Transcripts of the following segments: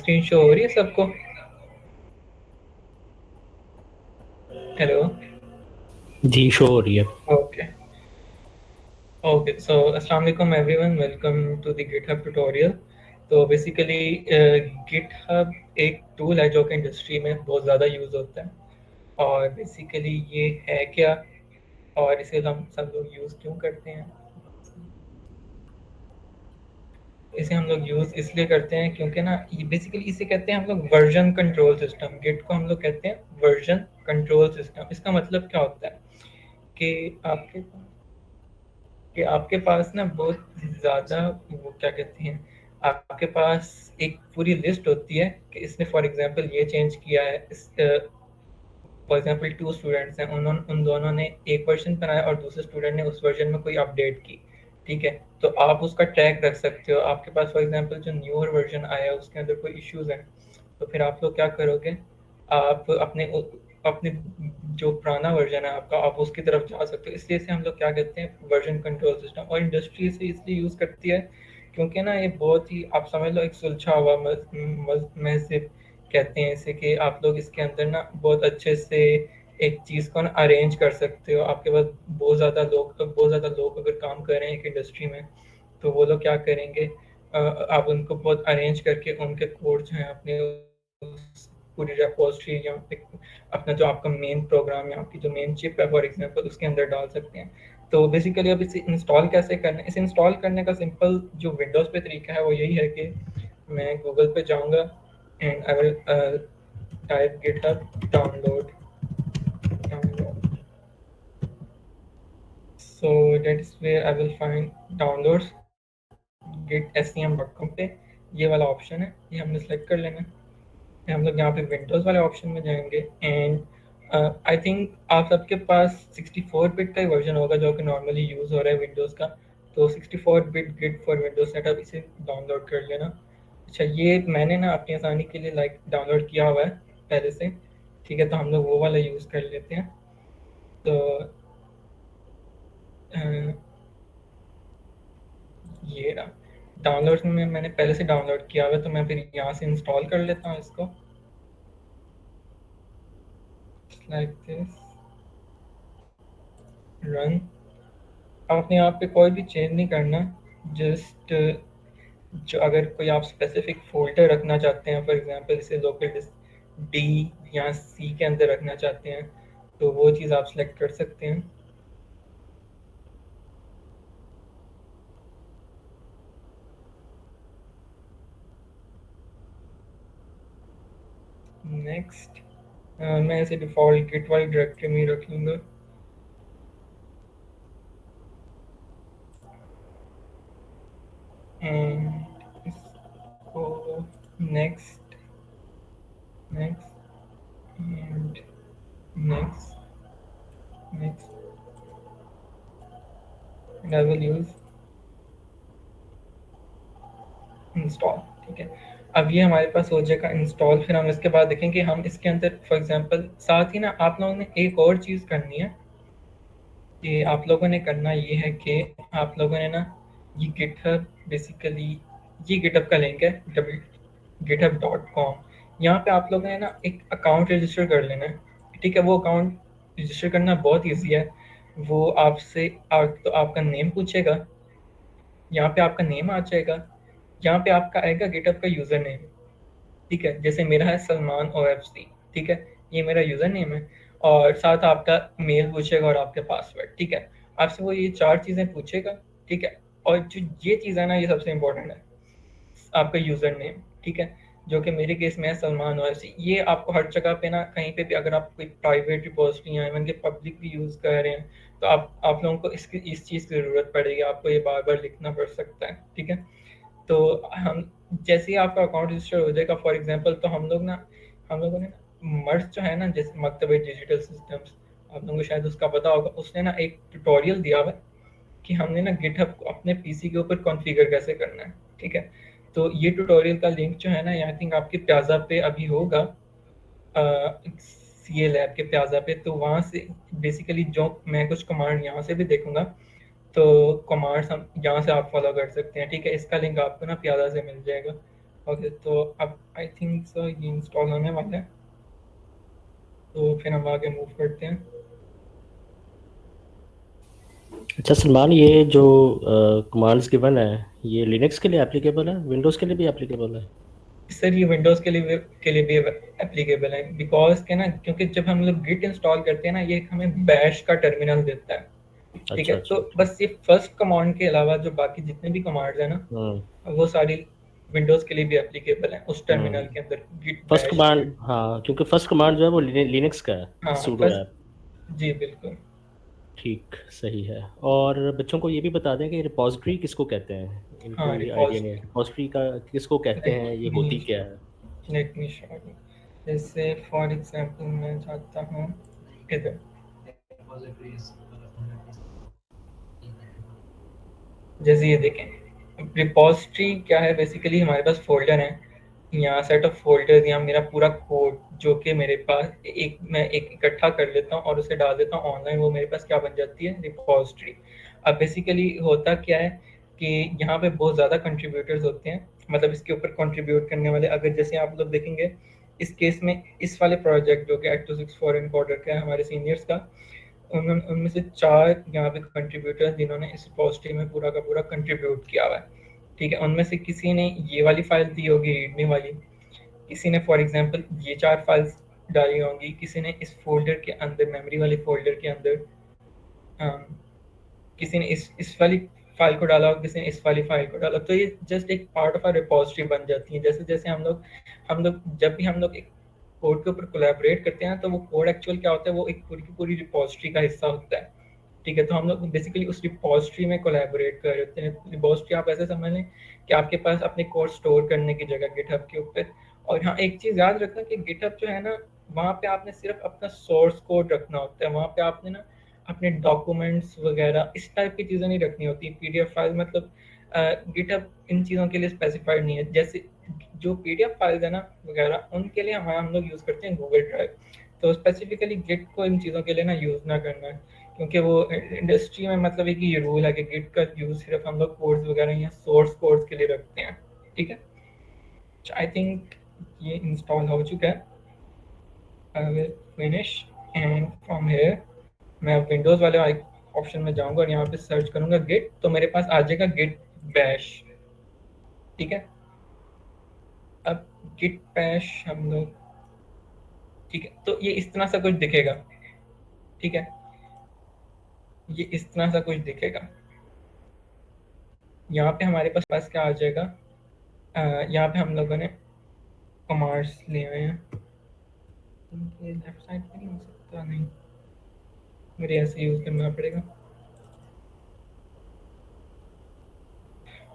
Screen show हो रही है सबको? हेलो। जी शो हो रही है। ओके ओके, सो अस्सलाम वालेकुम everyone, welcome to the GitHub tutorial. तो बेसिकली गिटहब एक टूल है जो कि इंडस्ट्री में बहुत ज़्यादा यूज़ होता है। और बेसिकली ये है क्या, और इसे हम सब लोग यूज़ क्यों करते हैं? इसे हम लोग यूज़ इसलिए करते हैं क्योंकि ना ये बेसिकली इसे कहते हैं हम लोग वर्जन कंट्रोल सिस्टम। गिट को हम लोग कहते हैं वर्जन कंट्रोल सिस्टम। इसका मतलब क्या होता है कि आपके पास ना बहुत ज़्यादा, वो क्या कहते हैं, आपके पास एक पूरी लिस्ट होती है कि इसने फॉर एग्जांपल ये चेंज किया है। फॉर एग्जांपल टू स्टूडेंट्स हैं, उन्होंने उन दोनों ने एक वर्जन बनाया और दूसरे स्टूडेंट ने उस वर्जन में कोई अपडेट की। ठीक है, तो आप उसका ट्रैक रख सकते हो। आपके पास फॉर एग्जांपल जो न्यूअर वर्जन आया है उसके अंदर कोई इश्यूज हैं, तो फिर आप लोग क्या करोगे, आप अपने जो पुराना वर्जन है आपका, आप उसकी तरफ जा सकते हो। इसलिए इसे हम लोग क्या कहते हैं, वर्जन कंट्रोल सिस्टम। और इंडस्ट्री इसे इसलिए यूज़ करती है क्योंकि ना ये बहुत ही, आप समझ लो, एक सुलझा हुआ महज़िब कहते हैं इसे, कि आप लोग इसके अंदर ना बहुत अच्छे से एक चीज़ को ना अरेंज कर सकते हो। आपके पास बहुत ज़्यादा लोग अगर काम कर रहे हैं एक इंडस्ट्री में, तो वो लोग क्या करेंगे, आप उनको बहुत अरेंज करके उनके कोड जो है अपने पूरी रेपोजिटरी या अपना जो आपका मेन प्रोग्राम या आपकी जो मेन चिप है फॉर एग्जांपल उसके अंदर डाल सकते हैं। तो बेसिकली अब इसे इंस्टॉल कैसे करना है, इसे इंस्टॉल करने का सिंपल जो विंडोज़ पे तरीका है वो यही है कि मैं गूगल पे जाऊंगा and I will type GitHub download download, so that is where I will find downloads. gitscm.com पे ये वाला ऑप्शन है, ये हमने सेलेक्ट कर लेना है। फिर हम लोग यहाँ पे विंडोज़ वाले ऑप्शन में जाएंगे एंड आई थिंक आप सबके पास 64 बिट का ही वर्जन होगा जो कि नॉर्मली यूज़ हो रहा है विंडोज़ का। तो 64 bit git for Windows setup, इसे डाउनलोड कर लेना। अच्छा, ये मैंने ना अपनी आसानी के लिए लाइक डाउनलोड किया हुआ है पहले से। ठीक है, तो हम लोग वो वाला यूज़ कर लेते हैं। तो अ, ये रहा डाउनलोड में, मैंने पहले से डाउनलोड किया हुआ है, तो मैं फिर यहाँ से इंस्टॉल कर लेता हूँ इसको, लाइक दिस, रन। अपने आप पे कोई भी चेंज नहीं करना, जस्ट जो अगर कोई आप स्पेसिफिक फोल्डर रखना चाहते हैं, फॉर एग्जांपल इसे लोकल डिस्क डी या सी के अंदर रखना चाहते हैं, तो वो चीज़ आप सेलेक्ट कर सकते हैं। नेक्स्ट, मैं इसे डिफ़ॉल्ट गिट वाली डायरेक्टरी में ही रख लूँगा। एंड इसको next, next and next, next and I will use install. ठीक है, अब ये हमारे पास हो जाएगा इंस्टॉल। फिर हम इसके बाद देखेंगे, हम इसके अंदर फॉर एग्जांपल साथ ही ना आप लोगों ने एक और चीज़ करनी है कि आप लोगों ने करना ये है कि आप लोगों ने ना ये गिटहब, बेसिकली ये गिटहब का लिंक है github.com। यहाँ पे आप लोगों ने ना एक अकाउंट रजिस्टर कर लेना है। ठीक है, वो अकाउंट रजिस्टर करना बहुत ईजी है। वो आपसे तो आपका नेम पूछेगा, यहाँ पे आपका नेम आ जाएगा, यहाँ पे आपका आएगा गिटहब का यूज़र नेम। ठीक है, जैसे मेरा है सलमान OFC। ठीक है, ये मेरा यूज़र नेम है, और साथ आपका मेल पूछेगा और आपके पासवर्ड। ठीक है, आपसे वो ये चार चीज़ें पूछेगा। ठीक है, और जो ये चीज़ है ना, ये सबसे इम्पोर्टेंट है, आपका यूज़र नेम। ठीक है, जो कि मेरे केस में है सलमान OFC। ये आपको हर जगह पे ना, कहीं पे भी अगर आप कोई प्राइवेट रिपोजिटरी या इवन के पब्लिक भी यूज़ कर रहे हैं, तो आप लोगों को इस चीज़ की ज़रूरत पड़ेगी, आपको ये बार बार लिखना पड़ सकता है। ठीक है, तो हम जैसे ही आपका अकाउंट रजिस्टर हो जाएगा फॉर एग्जांपल, तो हम लोगों ने ना मर्ज जो है ना, जैसे मकतब डिजिटल सिस्टम्स, आप लोगों को शायद उसका पता होगा, उसने ना एक ट्यूटोरियल दिया हुआ है कि हमने ना गिटहब को अपने पीसी के ऊपर कॉन्फ़िगर कैसे करना है। ठीक है, तो ये ट्यूटोरियल का लिंक जो है ना, आई थिंक आपके प्याजा पे अभी होगा, सी ए लैब के प्याजा पे। तो वहाँ से बेसिकली जो मैं कुछ कमांड यहाँ से भी देखूंगा, तो कमांड्स हम यहाँ से आप फॉलो कर सकते हैं। ठीक है, इसका लिंक आपको ना प्याजा से मिल जाएगा, ओके, तो अब आई थिंक सो ये इंस्टॉल होने वाला है, तो फिर हम आगे मूव करते हैं। अच्छा सलमान, ये जो कमांड्स गिवन है ये लिनक्स के लिए एप्लीकेबल है, विंडोज़ के लिए भी एप्लीकेबल है? सर ये विंडोज़ के लिए भी एप्लीकेबल है, बिकॉज के ना, क्योंकि जब हम लोग गिट इंस्टॉल करते हैं ना, ये हमें बैश का टर्मिनल देता है। ठीक अच्छा है, अच्छा तो अच्छा। बस ये फर्स्ट कमांड के अलावा जो बाकी जितने भी कमांड्स हैं ना, हम्म वो सारी विंडोज़ के लिए भी एप्लीकेबल है उस टर्मिनल हम्म। के अंदर, गिट फर्स्ट बैश के। कमांड, हाँ, क्योंकि फर्स्ट कमांड जो है वो लिनक्स का है, हाँ सूडो फर्स्ट, ऐप। जी बिल्कुल। ठीक, सही है। और बच्चों को ये भी बता दें कि रिपॉजिटरी किसको कहते हैं, इनको हाँ ये आइडिया नहीं है रिपॉजिटरी, रिपॉजिटरी का किसको कहते हैं, ये होती क्या है? Let me show you. जैसे फॉर एग्जांपल मैं चाहता हूँ इधर, जैसे ये देखें, रिपॉजिटरी क्या है, बेसिकली हमारे पास फोल्डर है, यहाँ सेट ऑफ फोल्डर्स, यहाँ मेरा पूरा कोड जो कि मेरे पास मैं एक इकट्ठा कर लेता हूँ और उसे डाल देता हूँ ऑनलाइन, वो मेरे पास क्या बन जाती है, रिपॉजिटरी। अब बेसिकली होता क्या है कि यहाँ पे बहुत ज़्यादा कंट्रीब्यूटर्स होते हैं, मतलब इसके ऊपर कंट्रीब्यूट करने वाले, अगर जैसे आप लोग देखेंगे इस केस में, इस वाले प्रोजेक्ट जो कि 8264 एनकोडर का है हमारे सीनियर्स का, उनमें से 4 यहाँ पे कंट्रीब्यूटर्स जिन्होंने इस रिपॉजिटरी में पूरा का पूरा कंट्रीब्यूट किया हुआ है। ठीक है, उनमें से किसी ने ये वाली फाइल दी होगी रीडमी वाली, किसी ने फॉर एग्जांपल ये 4 फाइल्स डाली होंगी, किसी ने इस फोल्डर के अंदर, मेमोरी वाले फोल्डर के अंदर, अम, किसी ने इस वाली फाइल को डाला और किसी ने इस वाली फाइल को डाला, तो ये जस्ट एक पार्ट ऑफ आर रिपॉजिटरी बन जाती है। जैसे जैसे हम लोग जब भी हम लोग एक कोड के ऊपर कोलैबोरेट करते हैं, तो वो कोड एक्चुअल क्या होता है, वो एक पूरी की पूरी रिपॉजिटरी का हिस्सा होता है। ठीक है, तो हम लोग बेसिकली उस रिपॉजिटरी में कोलैबोरेट कर रहे होते हैं। रिपॉजिटरी आप ऐसे समझ लें कि आपके पास अपने कोड स्टोर करने की जगह गिटहब के ऊपर। और हाँ, एक चीज़ याद रखना कि गिटहब जो है ना, वहाँ पे आपने सिर्फ अपना सोर्स कोड रखना होता है, वहाँ पे आपने ना अपने डॉक्यूमेंट्स वगैरह इस टाइप की चीज़ें नहीं रखनी होती, पीडीएफ फाइल, मतलब गिटहब इन चीज़ों के लिए स्पेसिफाइड नहीं है। जैसे जो पीडीएफ फाइल्स है ना वगैरह, उनके लिए हम लोग यूज़ करते हैं गूगल ड्राइव, तो स्पेसिफिकली गिट को इन चीज़ों के लिए ना यूज़ ना करना है, क्योंकि वो इंडस्ट्री में मतलब एक ये रूल है कि गिट का यूज़ सिर्फ हम लोग कोड्स वगैरह या सोर्स कोड्स के लिए रखते हैं। ठीक है, आई थिंक ये इंस्टॉल हो चुका है। I will finish, and from here मैं विंडोज़ वाले ऑप्शन में जाऊंगा और यहाँ पे सर्च करूंगा गिट, तो मेरे पास आ जाएगा गिट बैश। ठीक है, अब गिट बैश हम लोग, ठीक है, तो ये इस तरह से कुछ दिखेगा। ठीक है, ये इस तरह से कुछ दिखेगा। यहाँ पे हमारे पास क्या आ जाएगा, यहाँ पे हम लोगों ने कमांड्स लिए हुए हैं, इनके लेफ्ट साइड पे नहीं हो सकता, नहीं, मेरे ऐसे यूज़ करना पड़ेगा।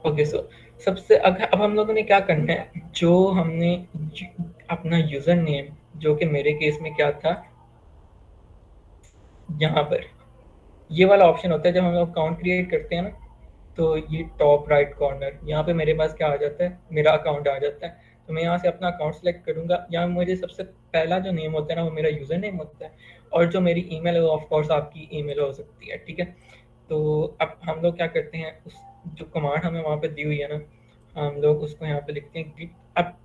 ओके, सो सबसे अब हम लोगों ने क्या करना है, जो हमने अपना यूज़र नेम, जो कि मेरे केस में क्या था, यहाँ पर ये वाला ऑप्शन होता है जब हम लोग अकाउंट क्रिएट करते हैं ना, तो ये टॉप राइट कॉर्नर यहाँ पे मेरे पास क्या आ जाता है, मेरा अकाउंट आ जाता है। तो मैं यहाँ से अपना अकाउंट सेलेक्ट करूँगा, यहाँ मुझे सबसे पहला जो नेम होता है ना, वो मेरा यूज़र नेम होता है, और जो मेरी ईमेल है वो ऑफ कोर्स आपकी ईमेल हो सकती है। ठीक है, तो अब हम लोग क्या करते हैं, उस जो कमांड हमें वहाँ पे दी हुई है ना, हम लोग उसको यहाँ पे लिखते हैं गिट। अब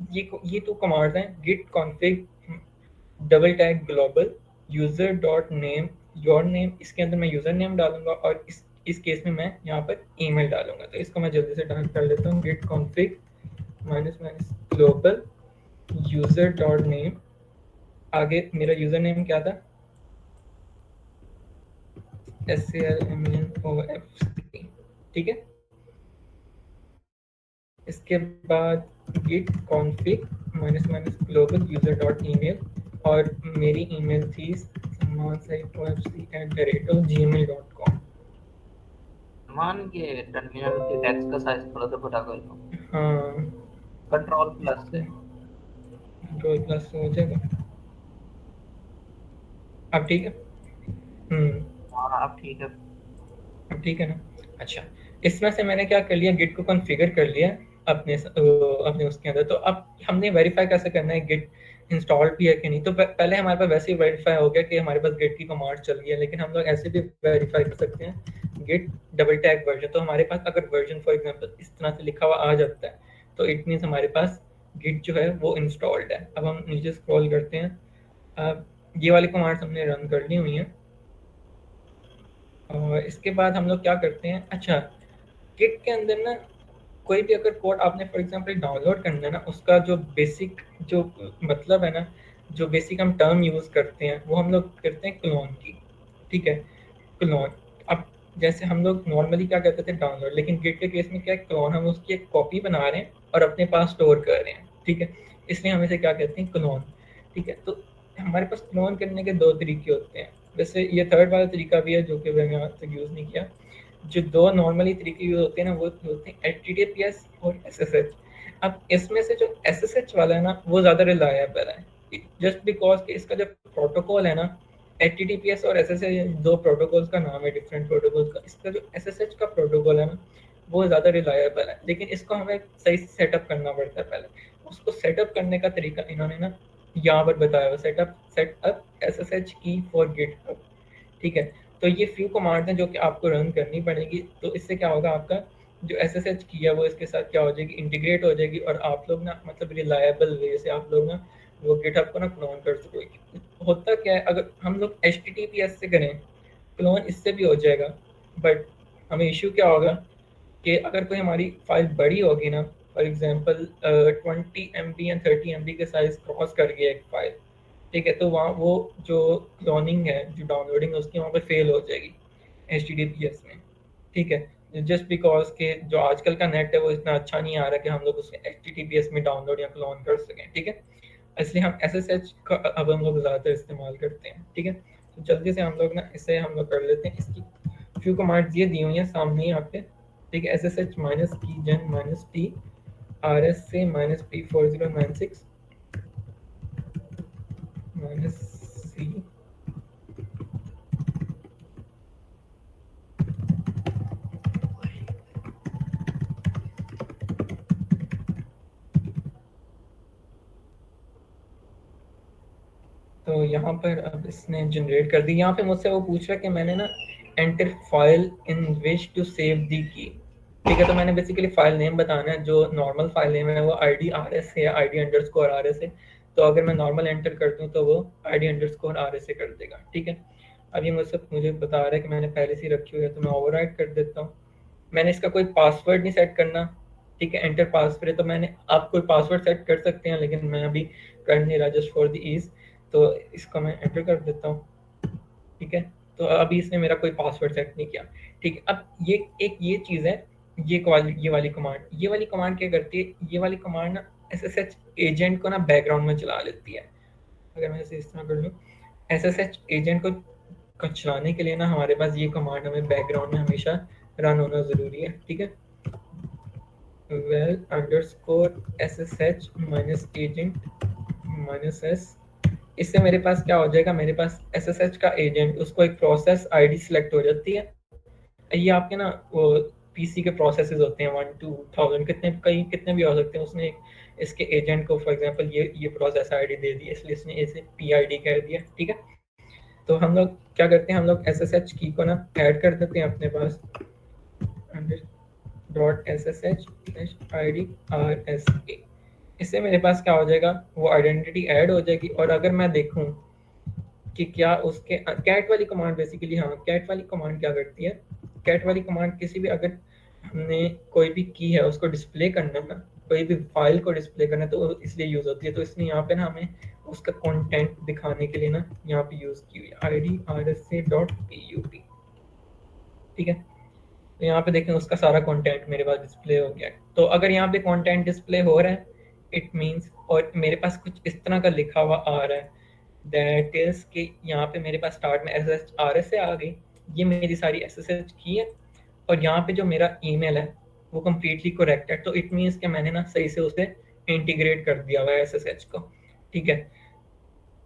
ये 2 कमांड्स हैं, git config double tag global user dot name your name, इसके अंदर मैं यूजर नेम डालूंगा और इस केस में मैं यहाँ पर ईमेल डालूंगा। तो इसको मैं जल्दी से डाल कर लेता हूँ, git config minus minus global user dot name, आगे मेरा यूजर नेम क्या था, SALMNOFC। ठीक है, इसके बाद git config minus minus global user dot email, और मेरी ईमेल थी samman@gmail.com। मान के टर्मिनल के टेक्स्ट का साइज थोड़ा सा बड़ा कर लो, हाँ, कंट्रोल प्लस से। कंट्रोल प्लस हो जाएगा, अब ठीक है। हाँ अब ठीक है। अब ठीक है ना। अच्छा, इसमें से मैंने क्या कर लिया, गिट को कॉन्फ़िगर कर लिया अपने अपने उसके अंदर। तो अब हमने वेरीफाई कैसे करना है गिट इंस्टॉल भी है कि नहीं। तो पहले हमारे पास वैसे ही वेरीफाई हो गया कि हमारे पास गिट की कमांड चल रही है, लेकिन हम लोग ऐसे भी वेरीफाई कर सकते हैं गिट डबल टैग वर्जन। तो हमारे पास अगर वर्जन फॉर एग्जांपल इस तरह से लिखा हुआ आ जाता है, तो इट मीन्स हमारे पास गिट जो है वो इंस्टॉल्ड है। अब हम नीचे स्क्रॉल करते हैं। अब ये वाली कमांड्स हमने रन कर ली हुई हैं और इसके बाद हम लोग क्या करते हैं, अच्छा गिट के अंदर ना कोई भी अगर कोड आपने फॉर एग्जांपल डाउनलोड करना है ना, उसका जो बेसिक जो मतलब है ना, जो बेसिक हम टर्म यूज़ करते हैं वो हम लोग करते हैं क्लोन की, ठीक है। क्लोन, अब जैसे हम लोग नॉर्मली क्या कहते थे डाउनलोड, लेकिन गिट के केस में क्या है, क्लोन हम उसकी एक कॉपी बना रहे हैं और अपने पास स्टोर कर रहे हैं, ठीक है। इसलिए हम इसे क्या कहते हैं, क्लोन, ठीक है। तो हमारे पास क्लोन करने के दो तरीके होते हैं। वैसे ये थर्ड वाला तरीका भी है जो कि मैंने आज तक यूज़ नहीं किया। जो दो नॉर्मली तरीके यूज होते हैं ना, वो होते हैं HTTPS और SSH। अब इसमें से जो SSH वाला है ना, वो ज़्यादा रिलायबल है, जस्ट बिकॉज कि इसका जो प्रोटोकॉल है ना, HTTPS और SSH दो प्रोटोकॉल्स का नाम है, डिफरेंट प्रोटोकॉल्स का। इसका जो SSH का प्रोटोकॉल है ना, वो ज़्यादा रिलायबल है, लेकिन इसको हमें सही से सेटअप करना पड़ता है पहले। उसको सेटअप करने का तरीका इन्होंने ना यहाँ पर बताया हुआ, सेटअप SSH की फॉर गिटहब, ठीक है। तो ये फ्यू कमांड्स हैं जो कि आपको रन करनी पड़ेगी। तो इससे क्या होगा, आपका जो SSH की है वो इसके साथ क्या हो जाएगी, इंटीग्रेट हो जाएगी, और आप लोग ना मतलब रिलायबल वे से आप लोग ना वो गिटहब को ना क्लोन कर सकोगे। होता क्या है, अगर हम लोग HTTPS से करें क्लोन, इससे भी हो जाएगा, बट हमें इशू क्या होगा कि अगर कोई हमारी फाइल बड़ी होगी ना, फॉर एग्जांपल 20 MB या 30 MB के साइज क्रॉस कर गया एक फाइल, ठीक है, तो वहाँ वो जो क्लोनिंग है, जो डाउनलोडिंग है, उसकी वहाँ पे फेल हो जाएगी HTTPS में, ठीक है। जस्ट बिकॉज के जो आजकल का नेट है वो इतना अच्छा नहीं आ रहा कि हम लोग उसे HTTPS में डाउनलोड या क्लोन कर सकें, ठीक है। इसलिए हम SSH का अब हम लोग ज़्यादातर इस्तेमाल करते हैं, ठीक है। तो जल्दी से हम लोग ना इसे हम लोग कर लेते हैं। इसकी फ्यू कमांड्स ये दी हुई हैं सामने यहाँ पे, ठीक है। SSH -keygen -t RSA -p4096 -c तो यहाँ पर अब इसने जनरेट कर दी। यहाँ पे मुझसे वो पूछ रहा है कि मैंने ना enter file in which to save the key, ठीक है। तो मैंने बेसिकली फाइल नेम बताना है, जो नॉर्मल फाइल नेम है वो ID_RS है या ID_RS है। तो अगर मैं नॉर्मल एंटर करती हूँ तो वो ID_RS से कर देगा, ठीक है। अब ये मुझे बता रहा है कि मैंने पहले से ही रखी हुई है, तो मैं ओवरराइट कर देता हूँ। मैंने इसका कोई पासवर्ड नहीं सेट करना, ठीक है। एंटर पासवर्ड है तो मैंने, आप कोई पासवर्ड सेट कर सकते हैं, लेकिन मैं अभी कर नहीं रहा, जस्ट फॉर द ईज। तो इसको मैं एंटर कर देता हूँ, ठीक है। तो अभी इसने मेरा कोई पासवर्ड सेट नहीं किया, ठीक है। अब ये चीज़ है, ये वाली कमांड क्या करती है, ये वाली कमांड ना SSH एजेंट को ना बैकग्राउंड में चला लेती है। अगर मैं इसे इस तरह कर लूँ, SSH एजेंट को चलाने के लिए ना हमारे पास ये कमांड हमें बैकग्राउंड में हमेशा रन होना ज़रूरी है, ठीक है। well_SSH -agent -s, इससे मेरे पास क्या हो जाएगा, मेरे पास SSH का एजेंट, उसको एक प्रोसेस ID सिलेक्ट हो जाती है। ये आपके ना वो PC के प्रोसेसेस होते हैं 1-2,000, कितने भी हो सकते हैं। उसने इसके एजेंट को फॉर एग्जांपल ये प्रोसेस ID दे दी, इसलिए इसने इसे PID कह दिया, ठीक है। तो हम लोग क्या करते हैं, हम लोग SSH की को ना ऐड कर देते हैं अपने पास, .ssh/ID_RSA। इससे मेरे पास क्या हो जाएगा, वो आइडेंटिटी ऐड हो जाएगी। और अगर मैं देखूं कि क्या उसके कैट वाली कमांड बेसिकली, हाँ कैट वाली कमांड क्या करती है, कैट वाली कमांड किसी भी, अगर हमने कोई भी की है उसको डिस्प्ले करना है ना, कोई भी फाइल को डिस्प्ले करना है, तो वो इसलिए यूज होती है। तो इसने यहाँ पे ना हमें उसका कंटेंट दिखाने के लिए ना यहाँ पे यूज की हुई है ID_RSA.pub, ठीक है। तो यहाँ पे देखें उसका सारा कंटेंट मेरे पास डिस्प्ले हो गया है। तो अगर यहाँ पे कंटेंट डिस्प्ले हो रहा है, इट मींस, और मेरे पास कुछ इस तरह का लिखा हुआ आ रहा है, दैट इज कि यहाँ पे मेरे पास स्टार्ट में SSRS आ गई, ये मेरी सारी SSH की है, और यहाँ पे जो मेरा ईमेल है वो कम्प्लीटली करेक्ट है। तो इट मीन्स कि मैंने ना सही से उसे इंटीग्रेट कर दिया हुआ है SSH को, ठीक है।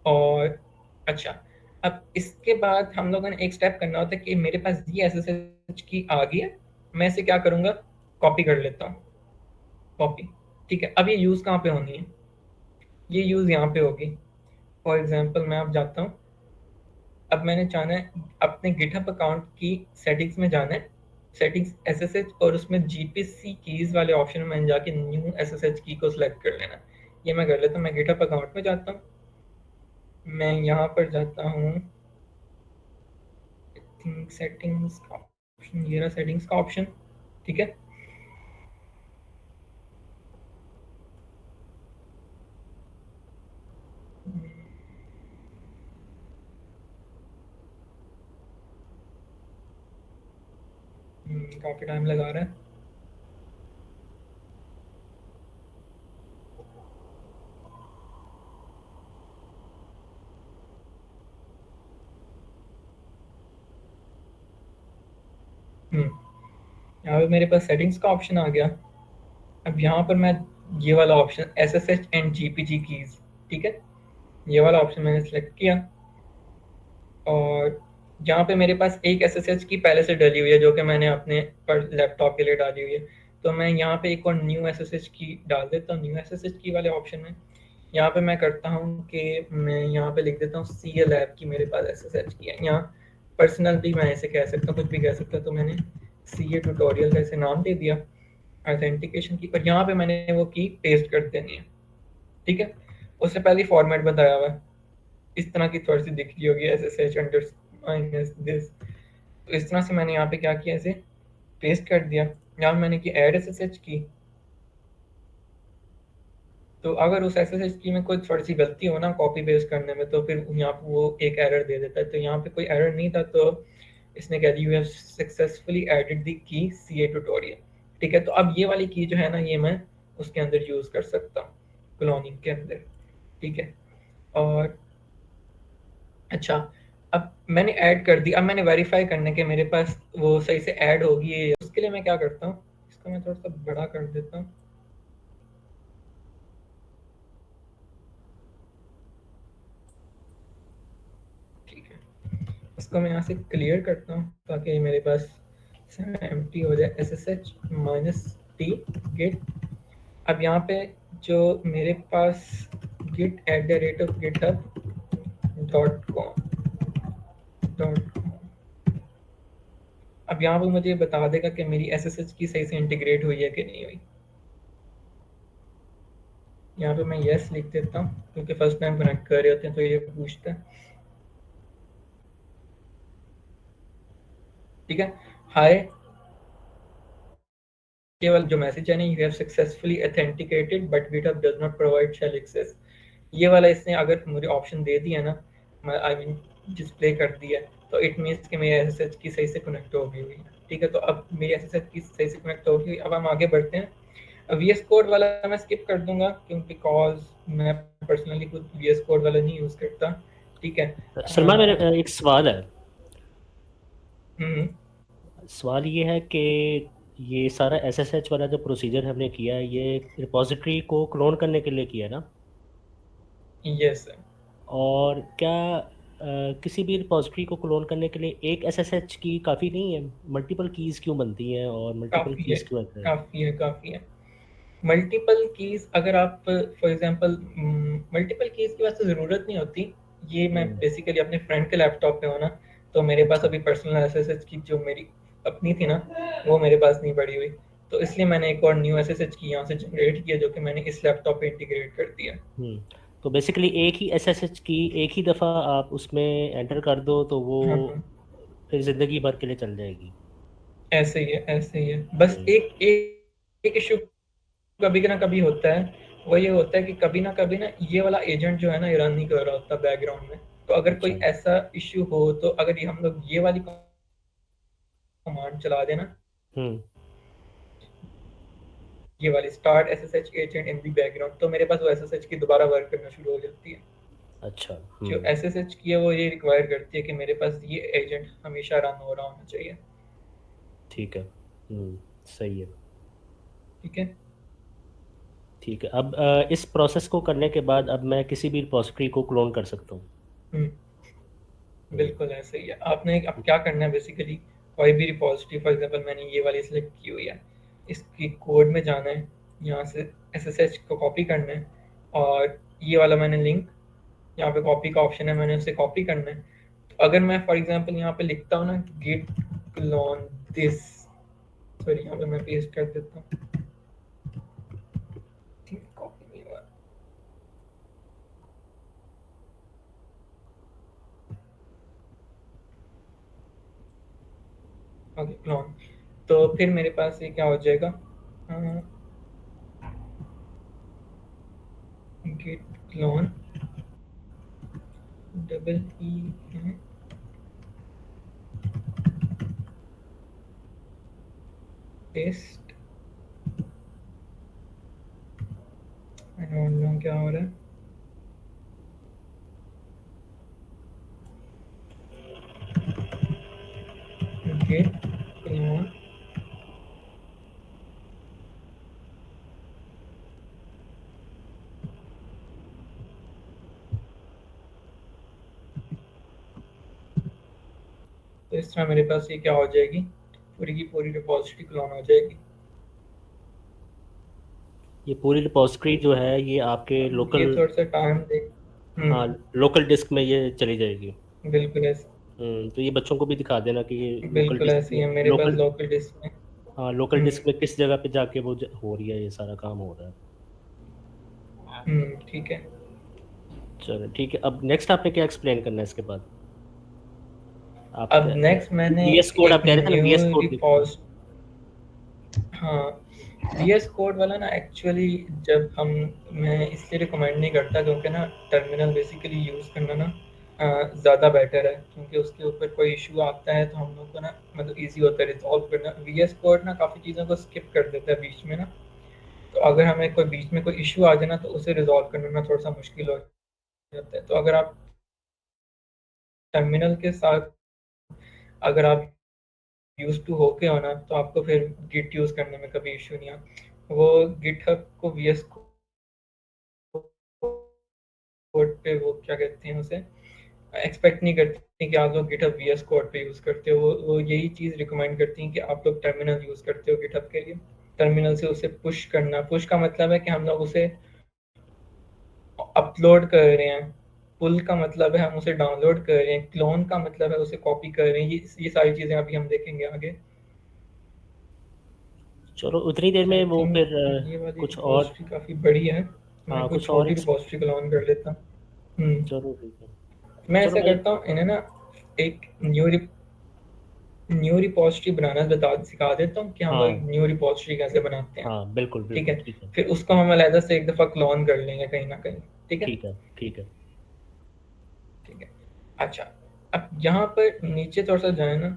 और अच्छा, अब इसके बाद हम लोगों ने एक स्टेप करना होता है कि मेरे पास ये SSH की आ गई है, मैं इसे क्या करूँगा, कॉपी कर लेता हूँ, कॉपी, ठीक है। अब ये यूज़ कहाँ पे होनी है, ये यूज़ यहाँ पे होगी। फॉर एग्जांपल मैं अब जाता हूँ, अब मैंने चाहना है अपने गिटहब अकाउंट की सेटिंग्स में जाना है, सेटिंग्स SSH, और उसमें GPC कीज़ वाले ऑप्शन में जाके न्यू SSH की को सिलेक्ट कर लेना है। ये मैं कर लेता हूँ। मैं गिटहब अकाउंट में जाता हूँ, मैं यहाँ पर जाता हूँ सेटिंग्स का ऑप्शन, ये रहा सेटिंग्स का ऑप्शन, ठीक है। काफ़ी टाइम लगा रहा है। यहाँ पे मेरे पास सेटिंग्स का ऑप्शन आ गया। अब यहाँ पर मैं ये वाला option SSH and GPG keys, ठीक है, ये वाला ऑप्शन मैंने सेलेक्ट किया। और यहाँ पे मेरे पास एक SSH की पहले से डली हुई है जो कि मैंने अपने पर लैपटॉप के लिए डाली हुई है। तो मैं यहाँ पे एक और न्यू SSH की डाल देता हूँ। न्यू SSH की वाले ऑप्शन में यहाँ पे मैं करता हूँ कि मैं यहाँ पे लिख देता हूँ CA लैब की मेरे पास SSH की है। यहाँ पर्सनल भी मैं ऐसे कह सकता हूँ, कुछ भी कह सकता हूँ। तो मैंने CA ट्यूटोरियल का ऐसे नाम दे दिया ऑथेंटिकेशन की, पर यहाँ पे मैंने वो की पेस्ट कर देनी है, ठीक है। उससे पहले फॉर्मेट बताया हुआ है, इस तरह की थोड़ी सी दिख रही होगी SSH अंडर माइनस दिस। तो इस तरह से मैंने यहाँ पे क्या किया, ऐसे पेस्ट कर दिया। यहाँ मैंने की ऐड SSH की, तो अगर उस SSH की में कोई थोड़ी सी गलती हो ना कॉपी पेस्ट करने में, तो फिर यहाँ पे वो एक एरर दे देता है। तो यहाँ पे कोई एरर नहीं था, तो इसने कह दिया you have successfully added the key CA tutorial, ठीक है। तो अब ये वाली की जो है ना, ये मैं उसके अंदर यूज कर सकता हूँ क्लोनिंग के अंदर, ठीक है। और अच्छा, अब मैंने ऐड कर दी। अब मैंने वेरीफाई करने के मेरे पास वो सही से ऐड होगी है, उसके लिए मैं क्या करता हूँ, इसको मैं थोड़ा सा बड़ा कर देता हूँ, ठीक है। इसको मैं यहाँ से क्लियर करता हूँ ताकि मेरे पास एम्प्टी हो जाए। SSH -t git। अब यहाँ पे जो मेरे पास git@github.com अब यहाँ पे मुझे बता देगा कि मेरी SSH की सही से इंटीग्रेट हुई है कि नहीं हुई। यहाँ पे मैं यस लिख देता हूँ क्योंकि फर्स्ट टाइम कनेक्ट कर रहे होते हैं तो ये पूछता है, ठीक है। हाय, केवल जो मैसेज है ना, you have successfully authenticated but GitHub does not provide shell access, ये वाला इसने अगर मुझे ऑप्शन दे दिया ना, मैं आई मीन डिस्प्ले कर दिया, तो इट मीन्स कि मेरी SSH की सही से कनेक्ट हो गई हुई है, ठीक है। तो अब मेरी SSH की सही से कनेक्ट हो गई। अब हम आगे बढ़ते हैं। VS कोड वाला मैं स्किप कर दूंगा क्योंकि बिकॉज मैं पर्सनली खुद VS कोड वाला नहीं यूज करता, ठीक है। सलमान, मेरा एक सवाल है। हम्म सवाल ये है कि ये सारा SSH वाला जो प्रोसीजर हमने किया है, ये रिपॉजिटरी को क्लोन करने के लिए किया है ना? यस, और क्या किसी भी रिपॉजिटरी को क्लोन करने के लिए एक SSH की काफ़ी नहीं है? मल्टीपल कीज़ क्यों बनती हैं और मल्टीपल काफी है, कीज़ क्यों आते हैं? काफी है। मल्टीपल कीज अगर आप फॉर एग्जांपल मल्टीपल कीज की वास्ते ज़रूरत नहीं होती। ये मैं हम्म, बेसिकली अपने फ्रेंड के लैपटॉप पे हूँ ना, तो मेरे पास अच्छा। अभी पर्सनल SSH की जो मेरी अपनी थी ना, वो मेरे पास नहीं पड़ी हुई। तो इसलिए मैंने एक और न्यू SSH की यहाँ से जनरेट किया जो कि मैंने इस लैपटॉप पे इंटीग्रेट कर दिया। हम्म। तो बेसिकली एक ही SSH की एक ही दफ़ा आप उसमें एंटर कर दो तो वो हाँ हाँ, फिर ज़िंदगी भर के लिए चल जाएगी। ऐसे ही है, ऐसे ही है। बस हम्म, एक इशू कभी ना कभी होता है। वो ये होता है कि कभी ना ये वाला एजेंट जो है ना, ये रन नहीं कर रहा होता बैकग्राउंड में। तो अगर अच्छा। कोई ऐसा इश्यू हो, तो अगर ये हम लोग ये वाली कमांड चला देना, हम्म, ये वाली start SSH agent in the background, तो मेरे पास वो SSH की दोबारा वर्क करना शुरू हो जाती है। अच्छा। जो SSH की है वो ये रिक्वायर करती है कि मेरे पास ये एजेंट हमेशा रन हो रहा होना चाहिए, ठीक है। सही है। ठीक है। ठीक है, अब इस प्रोसेस को करने के बाद अब मैं किसी भी रिपॉजिटरी को क्लोन कर सकता हूँ। हम्म हम्म, बिल्कुल ऐसे ही है। आपने अब क्या करना है, बेसिकली कोई भी रिपॉजिटरी, फॉर एग्जांपल मैंने ये वाली सिलेक्ट की हुई है, इसकी कोड में जाना है, यहाँ से SSH को कॉपी करना है, और ये वाला मैंने लिंक, यहाँ पे कॉपी का ऑप्शन है, मैंने उसे कॉपी करना है। तो अगर मैं फॉर एग्जांपल यहाँ पे लिखता हूँ ना गिट क्लोन दिस, सॉरी यहाँ पे मैं पेस्ट कर देता हूँ, कॉपी नहीं हुआ। Okay clone. तो फिर मेरे पास ये क्या हो जाएगा, गिट क्लोन डबल ई है पेस्ट, आई डोंट नो क्या हो रहा है, गिट क्लोन तो इस तरह मेरे पास ये क्या हो जाएगी, पूरी की पूरी रिपॉजिटरी क्लोन हो जाएगी। ये पूरी रिपोजिटरी जो है ये आपके ये लोकल, थोड़ा सा टाइम देख। हाँ लोकल डिस्क में ये चली जाएगी। बिल्कुल ऐसे, तो ये बच्चों को भी दिखा देना कि ये लोकल बिल्कुल डिस्क ऐसे ही में, है मेरे पास लोकल, लोकल डिस्क में। हाँ लोकल हम्म डिस्क में किस जगह पे जाके वो हो रही है, ये सारा काम हो रहा है। ठीक है। चलो ठीक है, अब नेक्स्ट आपने क्या एक्सप्लेन करना है इसके बाद? आप अब नेक्स्ट मैंने वीएस कोड आप एक कह रहे थे ना, न्यू वीएस कोड लिखना है। रिपोज, हाँ VS कोड वाला ना एक्चुअली जब हम, मैं इसलिए रिकमेंड नहीं करता क्योंकि ना टर्मिनल बेसिकली यूज़ करना ना ज़्यादा बेटर है, क्योंकि उसके ऊपर कोई इशू आता है तो हम लोग को ना मतलब इजी होता है रिजॉल्व करना। VS कोड ना काफ़ी चीज़ों को स्किप कर देता है बीच में ना, तो अगर हमें कोई बीच में कोई इशू आ जाए ना तो उसे रिजॉल्व करना ना थोड़ा सा मुश्किल हो जाता है। तो अगर आप टर्मिनल के साथ अगर आप यूज टू होके हो ना तो आपको फिर गिट यूज़ करने में कभी इशू नहीं आता। वो गिटहब को VS कोड पे वो क्या कहते हैं उसे एक्सपेक्ट नहीं करती कि आप लोग गिटहब VS कोड पे यूज़ करते हो। वो यही चीज़ रिकमेंड करती हैं कि आप लोग टर्मिनल यूज़ करते हो गिटहब के लिए। टर्मिनल से उसे पुश करना, पुश का मतलब है कि हम लोग उसे अपलोड कर रहे हैं, पुल का मतलब है हम उसे डाउनलोड कर रहे हैं, क्लोन का मतलब है उसे कॉपी कर रहे हैं। ये सारी चीज़ें अभी हम देखेंगे आगे। चलो उतनी देर में आई वो थिंक फिर ये वाली कुछ और, रिपोजिटरी काफ़ी बड़ी है, मैं हाँ कुछ कुछ और छोटी रिपोजिटरी को ऑन कर लेता हूँ। चलो ठीक है। मैं चलो ऐसा मैं, करता हूँ, इन्हें ना एक न्यू रिपोजिटरी बनाना बता सिखा देता हूँ कि हम लोग हाँ न्यू रिपोजिटरी कैसे बनाते हैं। हाँ बिल्कुल ठीक बिल्कुल है, ठीक है। फिर उसको हम अलहदा से एक दफ़ा क्लोन कर लेंगे कहीं ना कहीं। ठीक है। ठीक है ठीक है। ठीक है। अच्छा, अब यहाँ पर नीचे थोड़ा सा जाए ना,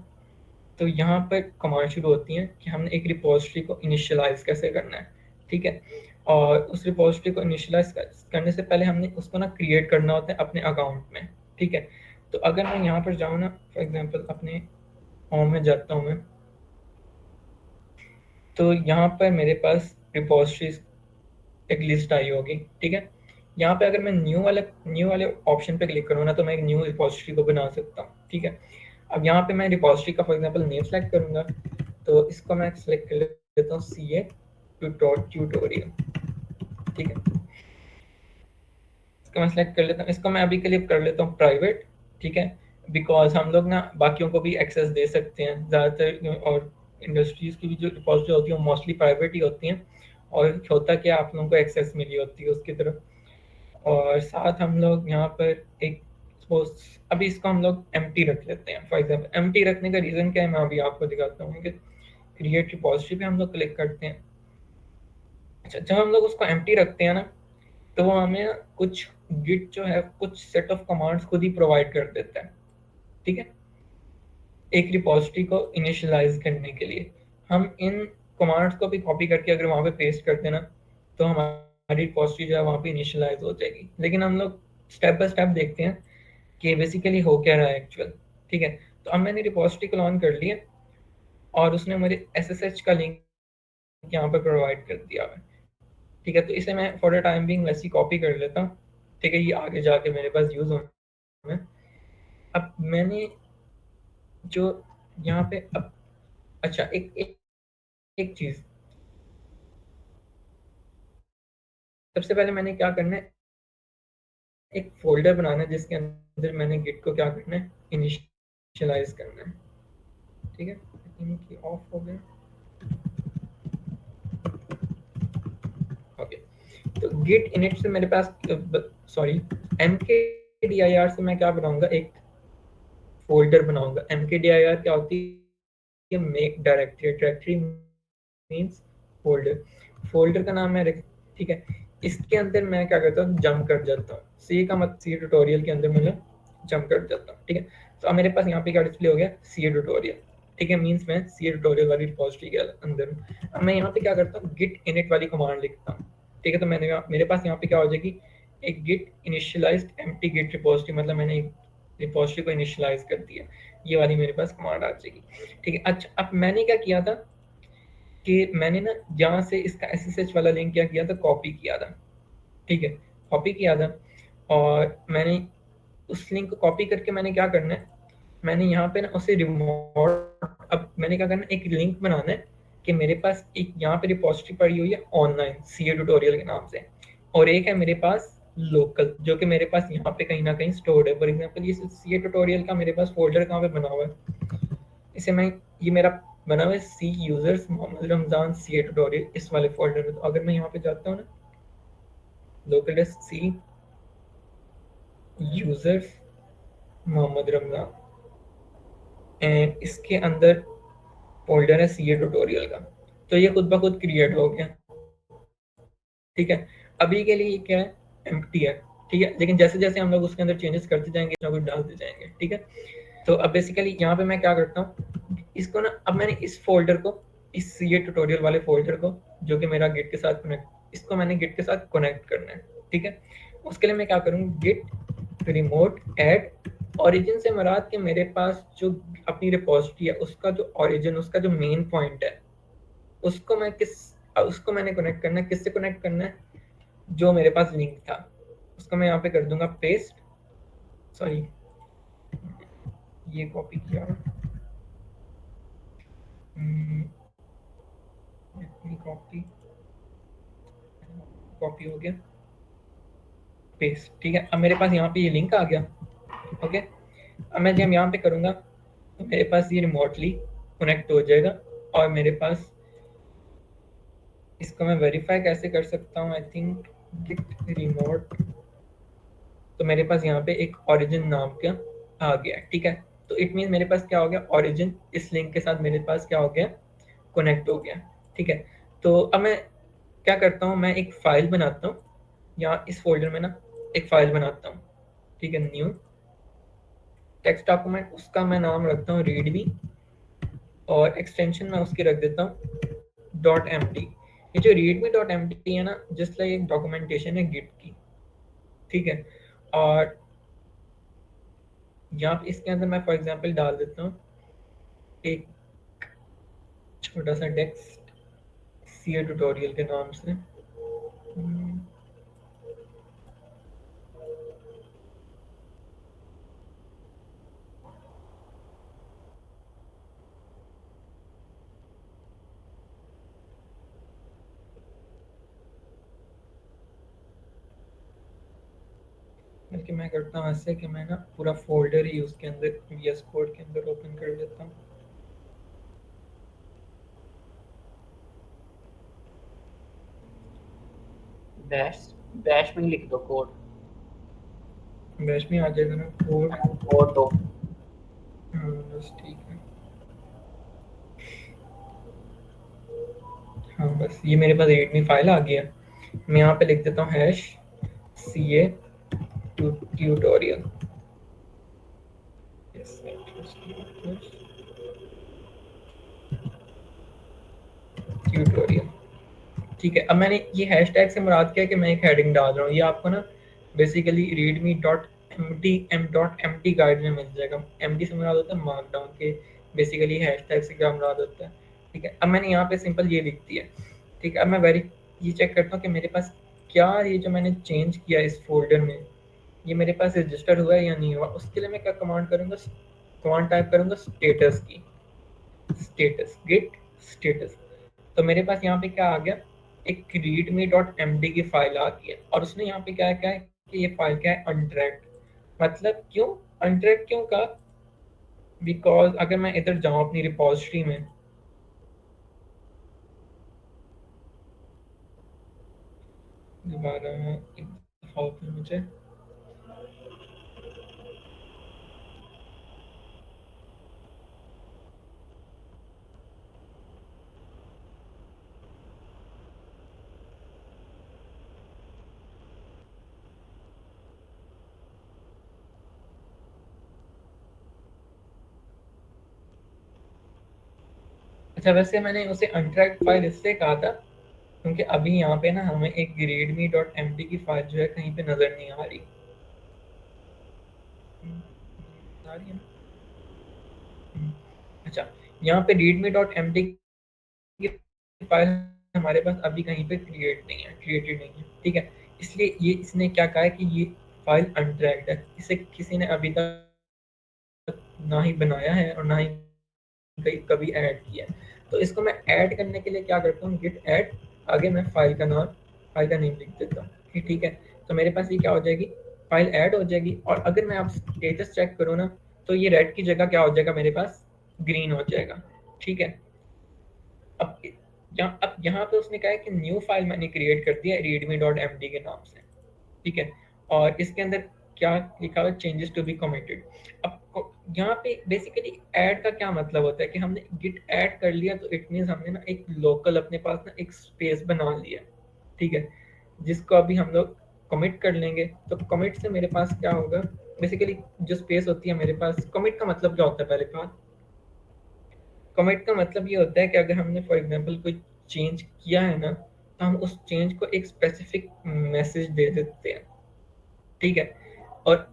तो यहाँ पर कमांड शुरू होती हैं कि हमने एक रिपोजिटरी को इनिशियलाइज कैसे करना है। ठीक है, और उस रिपोजिटरी को इनिशियलाइज करने से पहले हमने उसको ना क्रिएट करना होता है अपने अकाउंट में। ठीक है, तो अगर मैं यहाँ पर जाऊँ ना, फॉर एग्जांपल अपने होम में जाता हूँ मैं, तो यहाँ पर मेरे पास रिपोजिटरीज एक लिस्ट आई होगी। ठीक है, यहाँ पे अगर मैं न्यू वाले ऑप्शन पे क्लिक करूँ ना तो मैं एक न्यू रिपोजिटरी को बना सकता हूँ। ठीक है, अब यहाँ पे मैं रिपोजिटरी का फॉर एग्जांपल नेम सेलेक्ट करूंगा, तो इसको मैं सेलेक्ट कर लेता हूँ CA ट्यूटोरियल। ठीक है, इसको मैं सेलेक्ट कर लेता हूँ, इसको मैं अभी के लिए कर लेता हूँ प्राइवेट। ठीक है, बिकॉज हम लोग ना बाकियों को भी एक्सेस दे सकते हैं ज़्यादातर, और इंडस्ट्रीज की भी जो रिपोजिटरी होती है वो मोस्टली प्राइवेट ही होती हैं, और होता क्या आप लोगों को एक्सेस मिली होती है उसकी तरफ। और साथ हम लोग यहाँ पर एक सपोज अभी इसको हम लोग एम्प्टी रख लेते हैं। फॉर एग्जांपल एम्प्टी रखने का रीज़न क्या है मैं अभी आपको दिखाता हूँ कि क्रिएट रिपोजिटरी पे हम लोग क्लिक करते हैं। अच्छा, जब हम लोग उसको एम्प्टी रखते हैं ना तो वो हमें ना कुछ गिट जो है कुछ सेट ऑफ कमांड्स खुद ही प्रोवाइड कर देता है। ठीक है, एक रिपोजिटरी को इनिशियलाइज करने के लिए हम इन कमांड्स को भी कॉपी करके अगर वहाँ पे पेस्ट कर देना तो हमारी रिपोजिटरी जो है वहाँ पे इनिशियलाइज हो जाएगी। लेकिन हम लोग स्टेप बाय स्टेप देखते हैं कि बेसिकली हो क्या रहा है एक्चुअल। ठीक है, तो अब मैंने रिपोजिटरी को ऑन कर लिया और उसने मुझे SSH का लिंक यहाँ पर प्रोवाइड कर दिया है। ठीक है, तो इसे मैं फॉर द टाइम बिंग वैसी कॉपी कर लेता हूँ। ठीक है, ये आगे जाके मेरे पास यूज होना है। अब मैंने जो यहाँ पे अब, अच्छा एक चीज, सबसे पहले मैंने क्या करना है, एक फोल्डर बनाना है जिसके अंदर मैंने गिट को क्या करना है, इनिशियलाइज करना है। ठीक है, इनकी ऑफ हो गया। ओके, तो गिट इनिट से मेरे पास सॉरी mkdir से मैं क्या बनाऊंगा, एक फोल्डर बनाऊंगा। mkdir क्या होती है make directory, directory means folder, folder का नाम है, ठीक है। इसके अंदर मैं क्या करता हूँ, जंप कर जाता हूँ, सी का मत सी ट्यूटोरियल के अंदर मैं जंप कर जाता हूँ, ठीक है। तो अब मेरे पास यहाँ पे क्या डिस्प्ले हो गया, सी ट्यूटोरियल, ठीक है, मीन्स मैं सी ट्यूटोरियल वाली रिपोजिटरी के अंदर हूँ। अब मैं यहाँ पे क्या करता हूँ, गिट इनिट वाली कमांड लिखता हूँ, ठीक है। तो मेरे पास यहाँ पे क्या हो जाएगी, एक git initialized empty git repository, मतलब मैंने एक रिपोजिटरी को इनिशियलाइज कर दिया, ये वाली मेरे पास कमांड आ जाएगी, ठीक है। अच्छा, अब मैंने क्या किया था कि मैंने ना यहाँ से इसका SSH वाला लिंक क्या किया था, कॉपी किया था, ठीक है, कॉपी किया था। और मैंने उस लिंक को कॉपी करके मैंने क्या करना है, मैंने यहाँ पे ना उसे रिमोट, अब मैंने क्या करना है, एक लिंक बनाना है कि मेरे पास एक यहाँ पे रिपोजिटरी पड़ी हुई है ऑनलाइन सीए ट्यूटोरियल के नाम से, और एक है मेरे पास लोकल जो कि मेरे पास यहाँ पे कहीं ना कहीं स्टोर्ड है। फॉर एग्जांपल ये सीए ट्यूटोरियल का मेरे पास फोल्डर कहाँ पे बना हुआ है, इसे मैं, ये मेरा बना हुआ है C users Mohammad Ramzan CA tutorial, इस वाले फोल्डर में। तो अगर मैं यहाँ पे जाता हूँ ना, local desk C users Mohammad Ramzan, and इसके अंदर फोल्डर है सीए ट्यूटोरियल का, तो ये खुद ब खुद क्रिएट हो गया, ठीक है। अभी के लिए ये क्या है, एम्प्टी है, ठीक है, लेकिन जैसे जैसे हम लोग उसके अंदर चेंजेस करते जाएंगे, कुछ डालते जाएंगे, ठीक है। तो अब बेसिकली यहाँ पे मैं क्या करता हूँ, इसको ना, अब मैंने इस फोल्डर को, इस सीए ट्यूटोरियल वाले फोल्डर को जो कि मेरा गिट के साथ कनेक्ट, इसको मैंने गिट के साथ कनेक्ट करना है, ठीक है। उसके लिए मैं क्या करूँगा, गिट रिमोट ऐड ओरिजिन से मुराद कि मेरे पास जो अपनी रिपोजिटरी है उसका जो ओरिजिन, उसका जो मेन पॉइंट है, उसको मैं उसको मैंने कनेक्ट करना है, किससे कनेक्ट करना है, जो मेरे पास लिंक था उसको मैं यहाँ पे कर दूंगा पेस्ट, सॉरी ये कॉपी किया, कॉपी कॉपी हो गया, पेस्ट, ठीक है। अब मेरे पास यहाँ पे ये लिंक आ गया, ओके। अब मैं जब यहाँ पे करूँगा तो मेरे पास ये रिमोटली कनेक्ट हो जाएगा, और मेरे पास इसको मैं वेरीफाई कैसे कर सकता हूँ, आई थिंक गिट रिमोट, तो मेरे पास यहाँ पे एक ओरिजिन नाम का आ गया, ठीक है। तो इट मीन मेरे पास क्या हो गया, ओरिजिन इस लिंक के साथ मेरे पास क्या हो गया, कनेक्ट हो गया, ठीक है। तो अब मैं क्या करता हूँ, मैं एक फाइल बनाता हूँ यहाँ इस फोल्डर में ना, एक फाइल बनाता हूँ, ठीक है, न्यू टेक्स्ट डॉक्यूमेंट, उसका मैं नाम रखता हूँ रीडमी, और एक्सटेंशन मैं उसकी रख देता हूँ डॉट एम टी। ये जो रीडमी डॉट एम टी है ना, जस्ट लाइक एक डॉक्यूमेंटेशन है गिट की, ठीक है। और यहाँ पे इसके अंदर मैं फॉर एग्जांपल डाल देता हूँ एक छोटा सा टेक्स्ट सीए ट्यूटोरियल के नाम से, बल्कि मैं करता हूँ ऐसे कि मैं ना पूरा फोल्डर ही उसके अंदर VS कोड के अंदर ओपन कर लेता हूँ। डैश डैश में लिख दो कोड, बैच में आ जाएगा ना कोड, कोड दो। बस ठीक है। हाँ बस ये मेरे पास रीडमी फाइल आ गया, मैं यहाँ पे लिख देता हूँ हैश सी ए ट्यूटोरियल, ट्यूटोरियल, ठीक है। अब मैंने ये हैशटैग से मुराद क्या है कि मैं एक हेडिंग डाल रहा हूँ, ये आपको ना basically readme dot M T guide में मिल जाएगा। एम टी से मुराद होता है मार्कडाउन के, बेसिकली हैशटैग से क्या मुराद होता है, ठीक है। अब मैंने यहाँ पे सिंपल ये लिख दिया, ठीक है। अब मैं वेरी ये चेक करता हूँ कि मेरे पास क्या ये जो मैंने चेंज किया इस फोल्डर में, ये मेरे पास रजिस्टर हुआ है या नहीं हुआ। उसके लिए मैं क्या कमांड करूँगा, कमांड टाइप करूँगा स्टेटस की, स्टेटस गिट स्टेटस। तो मेरे पास यहाँ पे क्या आ गया, एक रीडमी डॉट एम डी की फाइल आ गई है, और उसने यहाँ पे क्या है कि ये फाइल क्या है, अनट्रैक्ड। मतलब क्यों अनट्रैक्ड, क्यों कहा, बिकॉज अगर मैं इधर जाऊँ अपनी रिपोजिटरी में, दोबारा दिखाओ फिर मुझे, अच्छा, वैसे मैंने उसे अनट्रैक्ड फाइल इससे कहा था क्योंकि अभी यहाँ पे ना हमें एक readme.md की फाइल जो है कहीं पे नजर नहीं आ रही। आ रही है ना? अच्छा, यहाँ पे readme.md की फाइल हमारे पास अभी कहीं पे क्रिएटेड नहीं है, ठीक है। इसलिए ये इसने क्या कहा है कि ये फाइल अनट्रैक्ड है, इसे किसी ने अभी तक ना ही बनाया है और ना ही कभी ऐड किया है। तो इसको मैं ऐड करने के लिए क्या करता हूँ, गिट ऐड, आगे मैं फाइल का नेम लिख देता हूँ कि ठीक है। तो मेरे पास ये क्या हो जाएगी, फाइल ऐड हो जाएगी। और अगर मैं अब स्टेटस चेक करूँ ना, तो ये रेड की जगह क्या हो जाएगा, मेरे पास ग्रीन हो जाएगा, ठीक है। अब यहाँ पे उसने कहा है कि न्यू फाइल मैंने क्रिएट कर दिया readme.md के नाम से, ठीक है। और इसके अंदर क्या लिखा हुआ है, चेंजेस टू बी कमिटेड। अब यहाँ पे बेसिकली ऐड का क्या मतलब होता है कि हमने गिट ऐड कर लिया, तो इट मीन्स हमने ना एक लोकल अपने पास ना एक स्पेस बना लिया, ठीक है, जिसको अभी हम लोग कमिट कर लेंगे। तो कमिट से मेरे पास क्या होगा, बेसिकली जो स्पेस होती है मेरे पास, कमिट का मतलब क्या होता है, पहले बात, कमिट का मतलब ये होता है कि अगर हमने फॉर एग्जांपल कोई चेंज किया है ना, तो हम उस चेंज को एक स्पेसिफिक मैसेज दे देते हैं, ठीक है। और